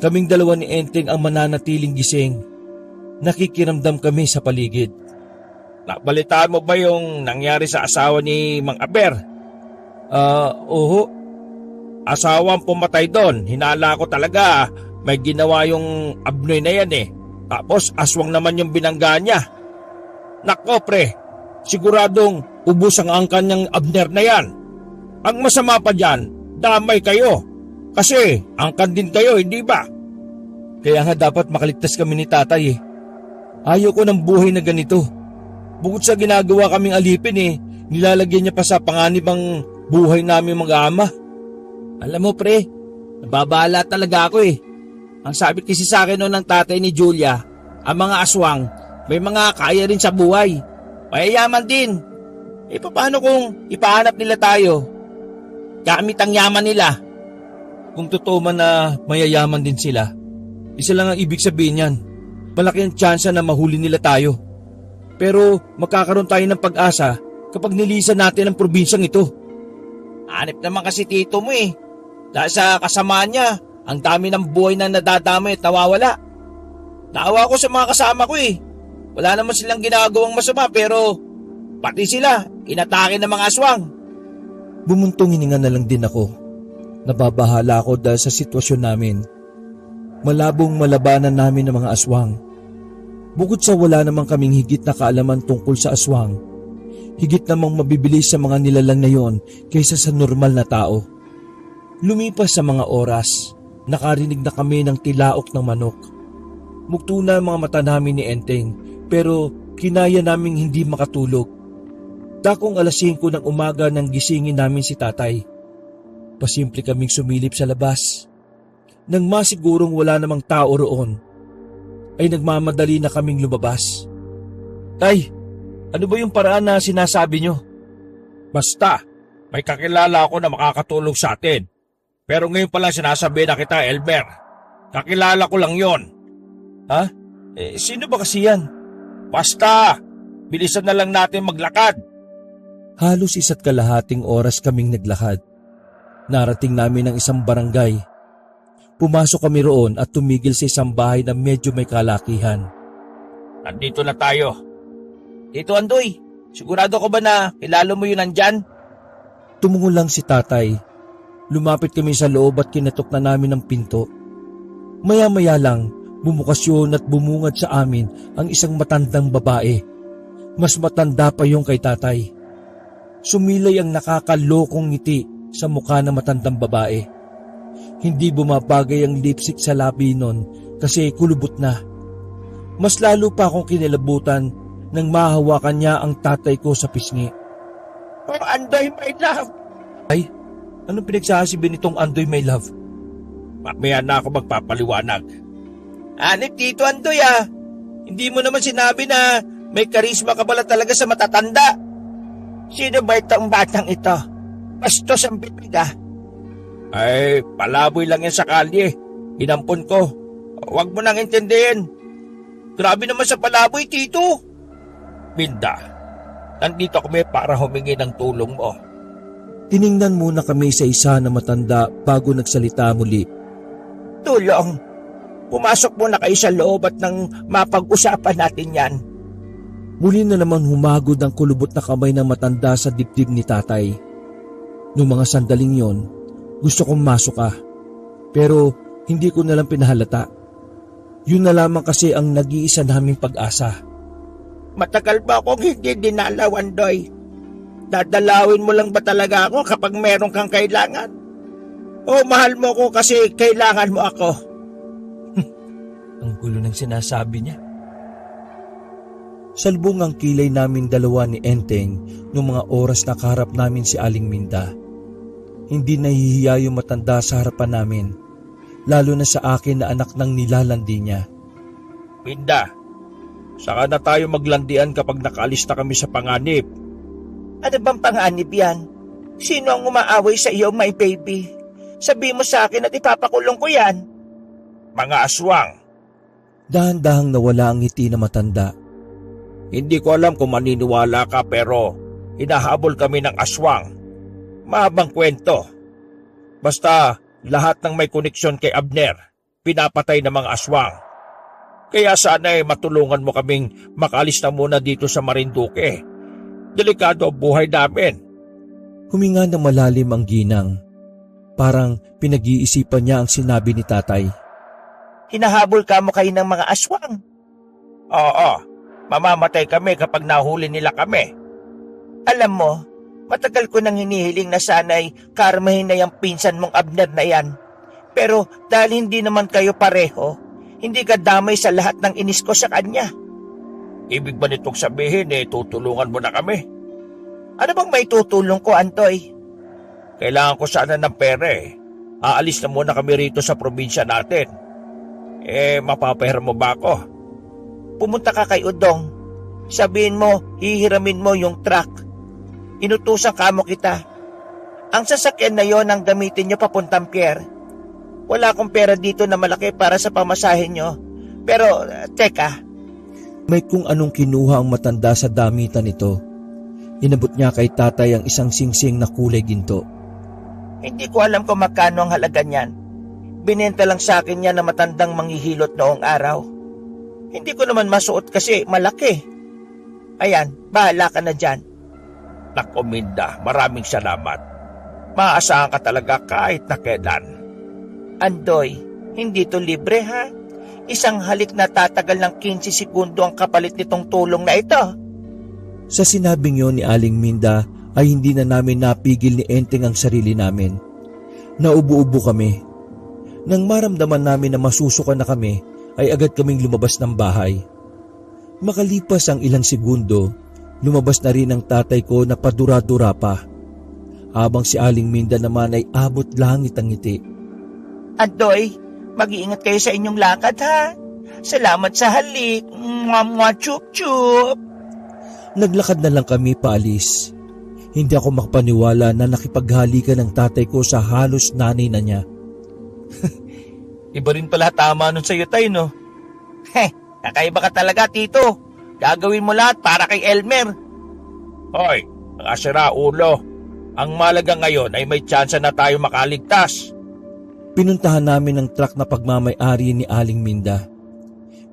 Kaming dalawa ni Enteng ang mananatiling gising. Nakikiramdam kami sa paligid. Nabalitaan mo ba yung nangyari sa asawa ni Mang Aber? Oo. Asawang pumatay doon. Hinala ko talaga may ginawa yung Abnoy na yan Tapos aswang naman yung binangga niya. Nako pre, siguradong ubos ang angkan niyang Abner na yan. Ang masama pa dyan, damay kayo. Kasi angkan din kayo, hindi ba? Kaya nga dapat makaligtas kami ni tatay Ayaw ko ng buhay na ganito. Bukod sa ginagawa kaming alipin nilalagyan niya pa sa panganib ang buhay namin mag-ama. Alam mo pre, nababala talaga ako Ang sabi kasi sa akin noon ng tatay ni Julia, ang mga aswang may mga kaya rin sa buhay. Mayayaman din. Paano kung ipahanap nila tayo? Gamit ang yaman nila. Kung totoo man na mayayaman din sila, isa lang ang ibig sabihin yan. Malaki ang tsansa na mahuli nila tayo. Pero magkakaroon tayo ng pag-asa kapag nilisan natin ang probinsyang ito. Hanip naman kasi tito mo Dahil sa kasamaan niya, ang dami ng buhay na nadadamay at nawawala. Naawa ko sa mga kasama ko Wala naman silang ginagawang masama pero pati sila, inatake ng mga aswang. Bumuntong hininga na lang din ako. Nababahala ako dahil sa sitwasyon namin. Malabong malabanan namin ng mga aswang. Bukod sa wala namang kaming higit na kaalaman tungkol sa aswang, higit namang mabibilis sa mga nilalang na yon kaysa sa normal na tao. Lumipas sa mga oras, nakarinig na kami ng tilaok ng manok. Mugto na ang mga mata namin ni Enteng pero kinaya naming hindi makatulog. Dakong 5:00 ng umaga nang gisingin namin si tatay. Pasimple kaming sumilip sa labas. Nang masigurong wala namang tao roon, ay nagmamadali na kaming lumabas. Tay, ano ba yung paraan na sinasabi nyo? Basta, may kakilala ako na makakatulong sa atin. Pero ngayon pala sinasabi na kita, Elmer. Kakilala ko lang yon. Ha? Sino ba kasi yan? Basta, bilisan na lang natin maglakad. Halos 1.5 oras kaming naglakad. Narating namin ang isang barangay. Pumasok kami roon at tumigil sa isang bahay na medyo may kalakihan. Nandito na tayo. Tito Andoy, sigurado ko ba na kilala mo yun nandyan? Tumungo lang si tatay. Lumapit kami sa loob at kinatok na namin ang pinto. Maya-maya lang, bumukas yun at bumungad sa amin ang isang matandang babae. Mas matanda pa yung kay tatay. Sumilay ang nakakalokong ngiti sa mukha ng matandang babae. Hindi bumabagay ang lipstick sa labi nun kasi kulubot na. Mas lalo pa akong kinilabutan nang mahawakan niya ang tatay ko sa pisngi. Oh, Andoy, my love! Ay, anong pinagsasabi nitong Andoy, my love? Mamaya na ako magpapaliwanag. Anip, Tito Andoy Hindi mo naman sinabi na may karisma ka pala talaga sa matatanda. Sino ba itong batang ito? Bastos ang bitbig ah. Ay, palaboy lang yan sa kalye. Inampon ko. Huwag mo nang intindihin. Grabe naman sa palaboy, Tito. Minda, nandito kami para humingi ng tulong mo. Tiningnan muna kami sa isa na matanda bago nagsalita muli. Tulong. Pumasok muna kayo sa loob at nang mapag-usapan natin yan. Muli na naman humagod ang kulubot na kamay ng matanda sa dibdib ni tatay. Noong mga sandaling yon, gusto kong masok pero hindi ko nalang pinahalata. Yun na lamang kasi ang nag-iisa naming pag-asa. Matagal ba akong hindi dinalaw, Andoy? Dadalawin mo lang ba talaga ako kapag meron kang kailangan? O mahal mo ko kasi kailangan mo ako? Ang gulo ng sinasabi niya. Salbong ang kilay namin dalawa ni Enteng noong mga oras na kaharap namin si Aling Minda. Hindi nahihiya yung matanda sa harapan namin, lalo na sa akin na anak ng nilalandi niya. Minda, saka na tayo maglandian kapag nakaalis na kami sa panganib. Ano bang panganib yan? Sino ang umaaway sa iyo, my baby? Sabi mo sa akin at ipapakulong ko yan. Mga aswang. Dahan-dahang nawala ang ngiti na matanda. Hindi ko alam kung maniniwala ka pero hinahabol kami ng aswang. Mahabang kwento. Basta lahat ng may koneksyon kay Abner, pinapatay ng mga aswang. Kaya sana matulungan mo kaming makaalis na muna dito sa Marinduque. Delikado ang buhay namin. Huminga na malalim ang ginang. Parang pinag-iisipan niya ang sinabi ni tatay. Hinahabol ka mo kayo ng mga aswang? Oo, mamamatay kami kapag nahuli nila kami. Alam mo, matagal ko nang hinihiling na sana'y karmahin na yung pinsan mong Abner na yan. Pero dahil hindi naman kayo pareho, hindi ka damay sa lahat ng inis ko sa kanya. Ibig ba nitong sabihin tutulungan mo na kami? Ano bang may tutulong ko, Antoy? Kailangan ko sana ng pera Aalis na muna kami rito sa probinsya natin. Mapapahiram mo ba ako? Pumunta ka kay Udong. Sabihin mo, hihiramin mo yung truck. Inutusan ka mo kita. Ang sasakyan na yon ang gamitin nyo papuntang pier. Wala akong pera dito na malaki para sa pamasahin nyo. Pero, teka. May kung anong kinuha ang matanda sa damitan nito. Inabot niya kay tatay ang isang singsing na kulay ginto. Hindi ko alam kung magkano ang halaga niyan. Binenta lang sa akin yan na matandang manghihilot noong araw. Hindi ko naman masuot kasi malaki. Ayan, bahala ka na dyan. Naku Minda, maraming salamat. Maaasahan ka talaga kahit na kailan. Andoy, hindi to libre ha? Isang halik na tatagal ng 15 segundo ang kapalit nitong tulong na ito. Sa sinabing yon ni Aling Minda ay hindi na namin napigil ni Enteng ang sarili namin. Naubo-ubo kami. Nang maramdaman namin na masusuka na kami, ay agad kaming lumabas ng bahay. Makalipas ang ilang segundo, lumabas na rin ang tatay ko na padura-dura pa. Habang si Aling Minda naman ay abot langit ang ngiti. Andoy, mag-iingat kayo sa inyong lakad ha. Salamat sa halik. Mwah, chup-chup. Naglakad na lang kami paalis. Hindi ako makapaniwala na nakipaghalikan ng tatay ko sa halos nanay na niya. Iba rin pala tama nun sa'yo tayo, no? Kakaiba ka talaga, Tito. Gagawin mo lahat para kay Elmer. Hoy, mga sira ulo. Ang malaga ngayon ay may tsansa na tayo makaligtas. Pinuntahan namin ang truck na pagmamay-ari ni Aling Minda.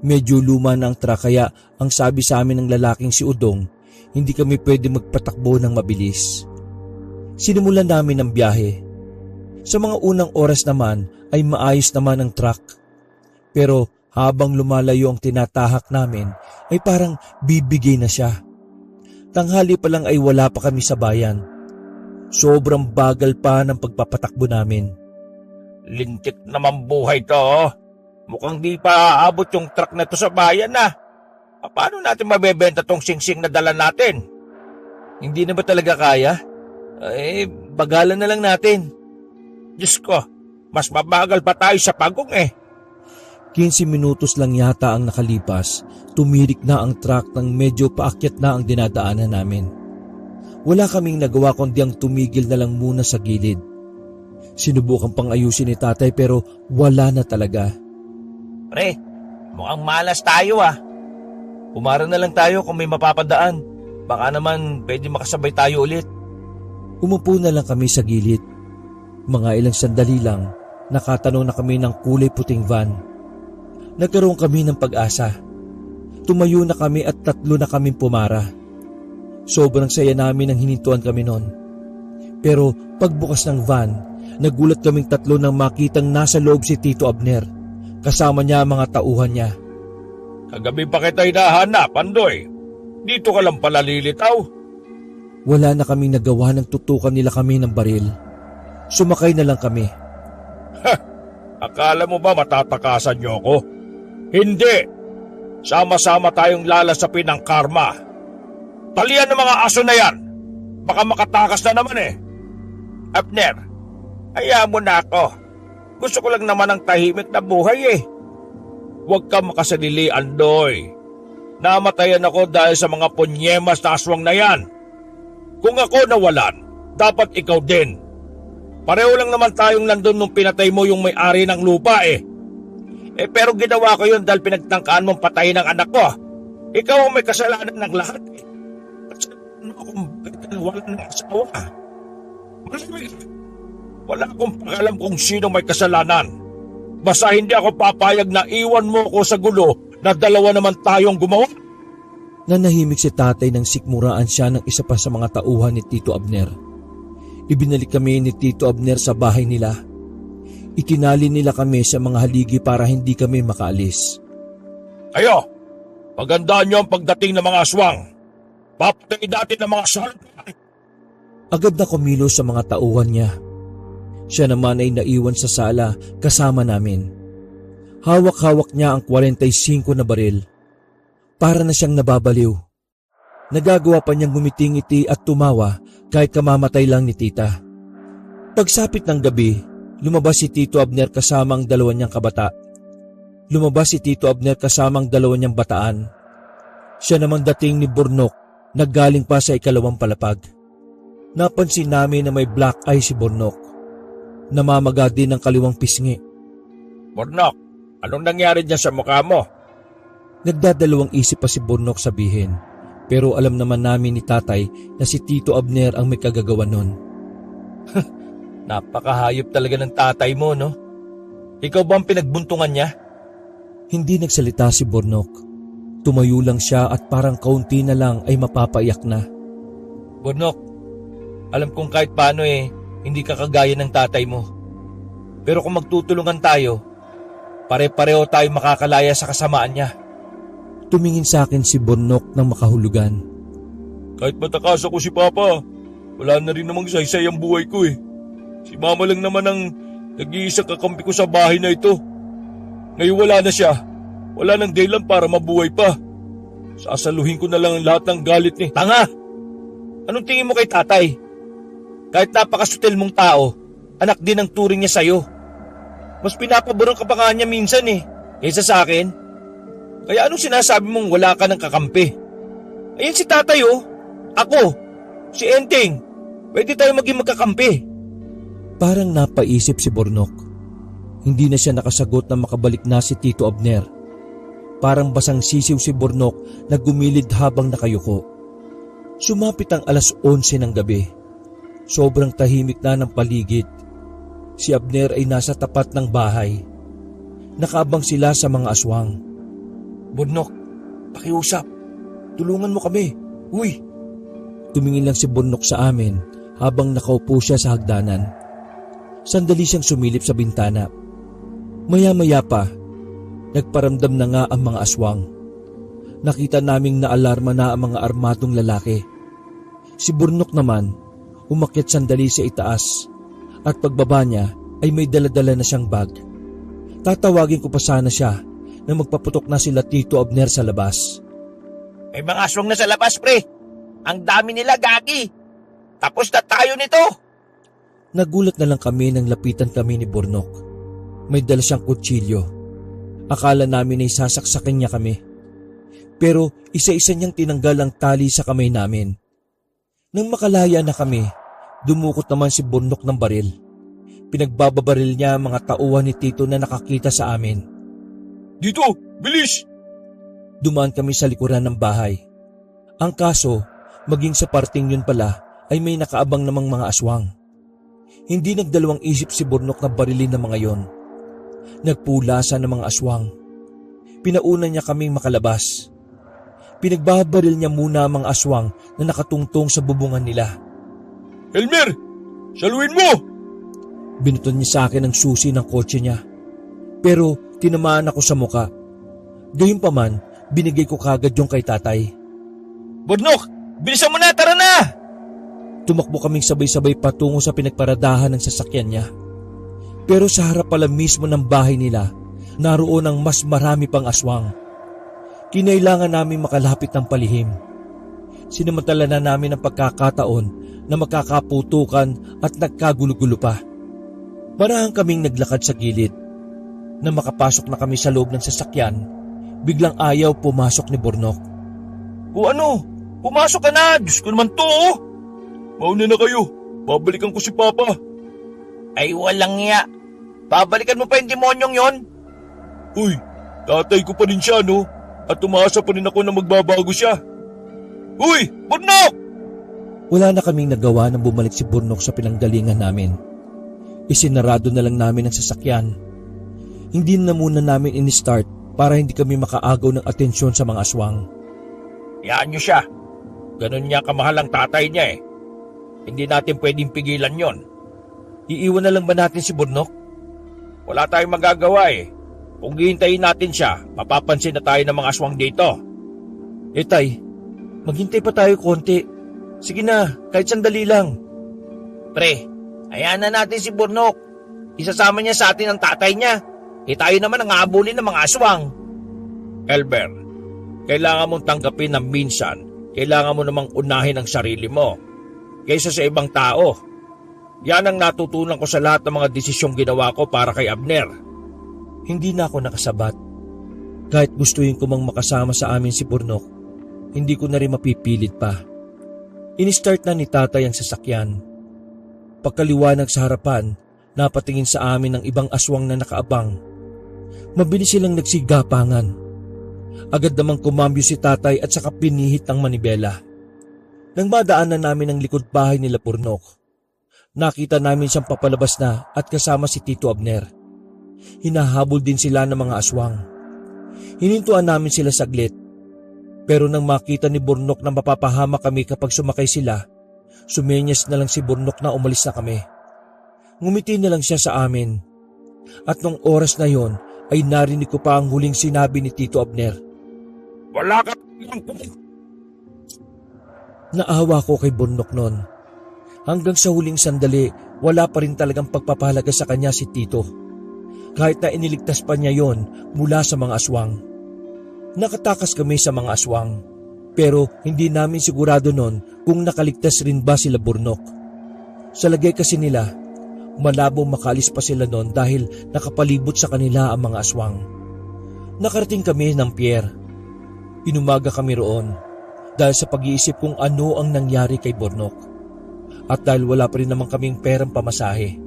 Medyo luma na ang truck kaya ang sabi sa amin ng lalaking si Udong, hindi kami pwede magpatakbo ng mabilis. Sinimulan namin ang biyahe. Sa mga unang oras naman ay maayos naman ang truck. Pero habang lumalayo ang tinatahak namin ay parang bibigay na siya. Tanghali pa lang ay wala pa kami sa bayan. Sobrang bagal pa ng pagpapatakbo namin. Lintik naman buhay to. Mukhang di pa aabot yung truck na to sa bayan na. Paano natin mabebenta tong singsing na dala natin? Hindi na ba talaga kaya? Bagalan na lang natin. Diyos ko, mas mabagal pa tayo sa pagong 15 minutos lang yata ang nakalipas, tumirik na ang truck nang medyo paakyat na ang dinadaanan namin. Wala kaming nagawa kundi ang tumigil na lang muna sa gilid. Sinubukan pang ayusin ni tatay pero wala na talaga. Pre, mukhang malas tayo ah. Umara na lang tayo kung may mapapadaan. Baka naman pwede makasabay tayo ulit. Umupo na lang kami sa gilid. Mga ilang sandali lang, nakatanaw na kami ng kulay puting van. Nagkaroon kami ng pag-asa. Tumayo na kami at 3 na kaming pumara. Sobrang saya namin nang hinintuan kami noon. Pero pagbukas ng van, nagulat kaming 3 nang makitang nasa loob si Tito Abner. Kasama niya ang mga tauhan niya. Kagabi pa kita hinahanap, Pandoy. Dito ka lang pala lilitaw. Wala na kaming nagawa nang tutukan nila kami ng baril. Sumakay na lang kami. Akala mo ba matatakasan niyo ako? Hindi. Sama-sama tayong lalasapin ng karma. Talian ng mga aso na yan. Baka makatakas na naman eh. Abner, hayaan mo na ako. Gusto ko lang naman ng tahimik na buhay eh. Huwag ka makasalili, Andoy. Namatayan ako dahil sa mga punyemas na aswang na yan. Kung ako nawalan, dapat ikaw din. Pareho lang naman tayong nandun nung pinatay mo yung may-ari ng lupa eh. Pero ginawa ko yun dahil pinagtangkaan mong patayin ang anak ko. Ikaw ang may kasalanan ng lahat eh. Ano kung bakit wala ng asawa? Wala akong pakalam kung sino may kasalanan. Basta hindi ako papayag na iwan mo ko sa gulo na 2 naman tayong gumawa. Nanahimik si tatay nang sikmuraan siya ng isa pa sa mga tauhan ni Tito Abner. Ibinalik kami ni Tito Abner sa bahay nila. Itinali nila kami sa mga haligi para hindi kami makaalis. Kayo, pagandaan niyo ang pagdating ng mga aswang. Papatay natin ng mga salot. Agad na kumilos sa mga tauhan niya. Siya naman ay naiwan sa sala kasama namin. Hawak-hawak niya ang 45 na baril. Para na siyang nababaliw. Nagagawa pa niyang ngumiti-ngiti at tumawa kahit kamamatay lang ni tita. Pagsapit ng gabi, lumabas si Tito Abner kasama ang 2 niyang kabata. Lumabas si Tito Abner kasama ang 2 niyang bataan. Siya naman dating ni Bornok, naggaling pa sa 2nd palapag. Napansin namin na may black eye si Bornok. Namamaga din ng kaliwang pisngi. Bornok, anong nangyari dyan sa mukha mo? Nagdadalawang isip pa si Bornok sabihin, pero alam naman namin ni tatay na si Tito Abner ang may kagagawan nun. Napakahayop talaga ng tatay mo, no? Ikaw ba ang pinagbuntungan niya? Hindi nagsalita si Bornok. Tumayo lang siya at parang kaunti na lang ay mapapaiyak na. Bornok, alam kong kahit paano hindi ka kagaya ng tatay mo. Pero kung magtutulungan tayo, pare-pareho tayo makakalaya sa kasamaan niya. Tumingin sa akin si Bornok ng makahulugan. Kahit matakas ako si Papa, wala na rin namang saysay ang buhay ko eh. Si Mama lang naman ang nag-iisang kakampi ko sa bahay na ito. Ngayon wala na siya. Wala nang dahilan para mabuhay pa. Sasaluhin ko na lang ang lahat ng galit ni... Tanga! Anong tingin mo kay tatay? Kahit napakasutil mong tao, anak din ang turing niya sa'yo. Mas pinapaborong ka pa nga niya minsan kaysa sa akin. Kaya anong sinasabi mong wala ka ng kakampi? Ayan si tatay ako, si Enteng. Pwede tayo maging magkakampi. Parang napaisip si Bornok. Hindi na siya nakasagot na makabalik na si Tito Abner. Parang basang sisiw si Bornok na gumilid habang nakayuko. Sumapit ang 11:00 ng gabi. Sobrang tahimik na ng paligid. Si Abner ay nasa tapat ng bahay. Nakaabang sila sa mga aswang. Bornok, pakiusap. Tulungan mo kami. Uy! Tumingin lang si Bornok sa amin habang nakaupo siya sa hagdanan. Sandali siyang sumilip sa bintana. Maya-maya pa, nagparamdam na nga ang mga aswang. Nakita naming naalarma na ang mga armadong lalaki. Si Bornok naman, umakyat sandali sa itaas at pagbaba niya ay may daladala na siyang bag. Tatawagin ko pa sana siya na magpaputok na sila Tito Abner sa labas. May mga aswang na sa labas, pre. Ang dami nila, gagi. Tapos na tayo nito. Nagulat na lang kami nang lapitan kami ni Bornok. May dala siyang kutsilyo. Akala namin ay sasaksakin niya kami. Pero isa-isa niyang tinanggal ang tali sa kamay namin. Nang makalaya na kami, dumukot naman si Burnok ng baril. Pinagbababaril niya ang mga tauhan ni Tito na nakakita sa amin. Dito! Bilis! Dumaan kami sa likuran ng bahay. Ang kaso, maging sa parting yun pala ay may nakaabang namang mga aswang. Hindi nagdalawang isip si Burnok na barilin ng mga yon. Nagpulasan ng mga aswang. Pinauna niya kaming makalabas. Pinagbabaril niya muna ang mga aswang na nakatungtong sa bubungan nila. Elmer! Saluin mo! Binuton niya sa akin ang susi ng kotse niya. Pero tinamaan ako sa muka. Gayunpaman, binigay ko kagad yung kay tatay. Burnok! Bilisan mo na! Tara na! Tumakbo kaming sabay-sabay patungo sa pinagparadahan ng sasakyan niya. Pero sa harap pala mismo ng bahay nila, naroon ang mas marami pang aswang. Kinailangan namin makalapit ng palihim. Sinamantala na namin ang pagkakataon na magkakaputukan at nagkagulo-gulo pa. Marahang kaming naglakad sa gilid. Nang makapasok na kami sa loob ng sasakyan, biglang ayaw pumasok ni Burnok. O ano? Pumasok ka na! Diyos ko naman to! Oh. Mauna na kayo. Babalikan ko si Papa. Ay walang iya. Babalikan mo pa yung demonyong yon? Uy, tatay ko pa rin siya, no? At umasa pa rin ako na magbabago siya. Uy, Burnok! Wala na kaming nagawa nang bumalik si Burnok sa pinanggalingan namin. Isinarado na lang namin ang sasakyan. Hindi na muna namin in-start para hindi kami makaagaw ng atensyon sa mga aswang. Yan nyo siya. Ganun niya kamahal ang tatay niya eh. Hindi natin pwedeng pigilan yon. Iiwan na lang ba natin si Burnok? Wala tayong magagawa eh. Kung hihintayin natin siya, mapapansin na tayo ng mga aswang dito. Tay, maghintay pa tayo konti. Sige na, kahit sandali lang. Pre, hayaan na natin si Burnok. Isasama niya sa atin ang tatay niya. Tayo naman ang aabulin ng mga aswang. Elmer, kailangan mong tanggapin na minsan, kailangan mo namang unahin ang sarili mo kaysa sa ibang tao. Yan ang natutunan ko sa lahat ng mga desisyong ginawa ko para kay Abner. Hindi na ako nakasabat. Kahit gustuin ko mang makasama sa amin si Burnok, hindi ko na rin mapipilit pa. In-start na ni tatay ang sasakyan. Pagkaliwanag sa harapan, napatingin sa amin ng ibang aswang na nakaabang. Mabilis silang nagsigapangan. Agad namang kumambyo si tatay at saka pinihit ang manibela. Nang madaanan namin ang likod bahay nila Burnok, nakita namin siyang papalabas na at kasama si Tito Abner. Hinahabol din sila ng mga aswang. Hinintuan namin sila saglit. Pero nang makita ni Burnok na mapapahama kami kapag sumakay sila, sumenyas na lang si Burnok na umalis na kami. Ngumiti na lang siya sa amin. At nung oras na yon ay narinig ko pa ang huling sinabi ni Tito Abner. Wala ka! Naawa ko kay Burnok noon. Hanggang sa huling sandali, wala pa rin talagang pagpapahalaga sa kanya si Tito. Kahit na iniligtas pa niya yon mula sa mga aswang. Nakatakas kami sa mga aswang, pero hindi namin sigurado noon kung nakaligtas rin ba sila Burnok. Sa lagay kasi nila, malabong makalis pa sila noon dahil nakapalibot sa kanila ang mga aswang. Nakarating kami ng pier. Inumaga kami roon dahil sa pag-iisip kung ano ang nangyari kay Burnok. At dahil wala pa rin naman kaming perang pamasahe,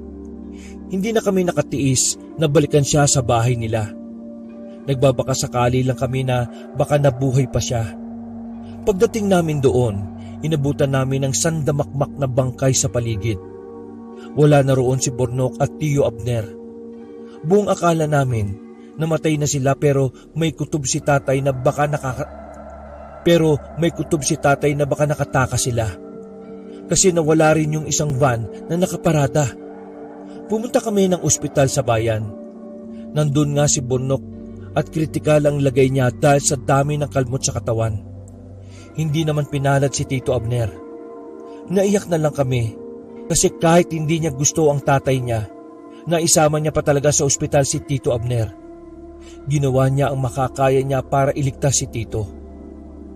hindi na kami nakatiis na balikan siya sa bahay nila. Nagbabaka sakali lang kami na baka nabuhay pa siya. Pagdating namin doon, inabutan namin ng sandamakmak na bangkay sa paligid. Wala na roon si Burnok at Tio Abner. Buong akala namin, namatay na sila pero may kutob si tatay na baka nakataka sila. Kasi nawala rin yung isang van na nakaparada. Pumunta kami ng ospital sa bayan. Nandun nga si Burnok at kritikal ang lagay niya dahil sa dami ng kalmot sa katawan. Hindi naman pinalad si Tito Abner. Naiyak na lang kami kasi kahit hindi niya gusto ang tatay niya, naisama niya pa talaga sa ospital si Tito Abner. Ginawa niya ang makakaya niya para iligtas si Tito.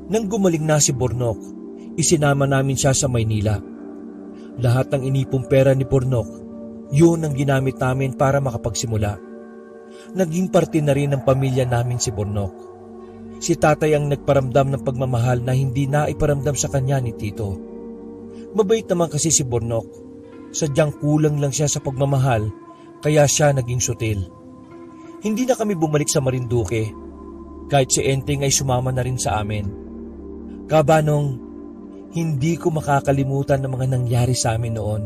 Nang gumaling na si Burnok, isinama namin siya sa Maynila. Lahat ng inipong pera ni Burnok, yun ang ginamit namin para makapagsimula. Naging parte na rin ng pamilya namin si Burnok. Si tatay ang nagparamdam ng pagmamahal na hindi na iparamdam sa kanya ni Tito. Mabait naman kasi si Bornok. Sadyang kulang lang siya sa pagmamahal kaya siya naging sutil. Hindi na kami bumalik sa Marinduque. Kahit si Enteng ay sumama na rin sa amin. Kabanong, hindi ko makakalimutan ng mga nangyari sa amin noon.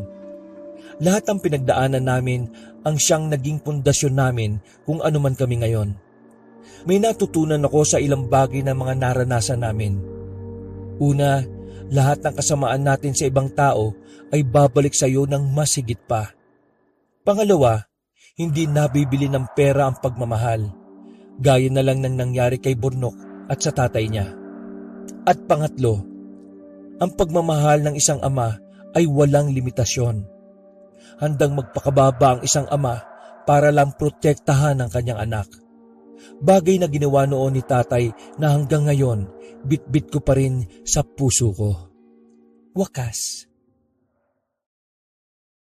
Lahat ng pinagdaanan namin ang siyang naging pundasyon namin kung ano man kami ngayon. May natutunan ako sa ilang bagay na mga naranasan namin. Una, lahat ng kasamaan natin sa ibang tao ay babalik sa iyo ng mas higit pa. Pangalawa, hindi nabibili ng pera ang pagmamahal. Gaya na lang ng nangyari kay Bornok at sa tatay niya. At pangatlo, ang pagmamahal ng isang ama ay walang limitasyon. Handang magpakababa ang isang ama para lang protektahan ang kanyang anak. Bagay na ginawa noon ni tatay na hanggang ngayon, bit-bit ko pa rin sa puso ko. Wakas,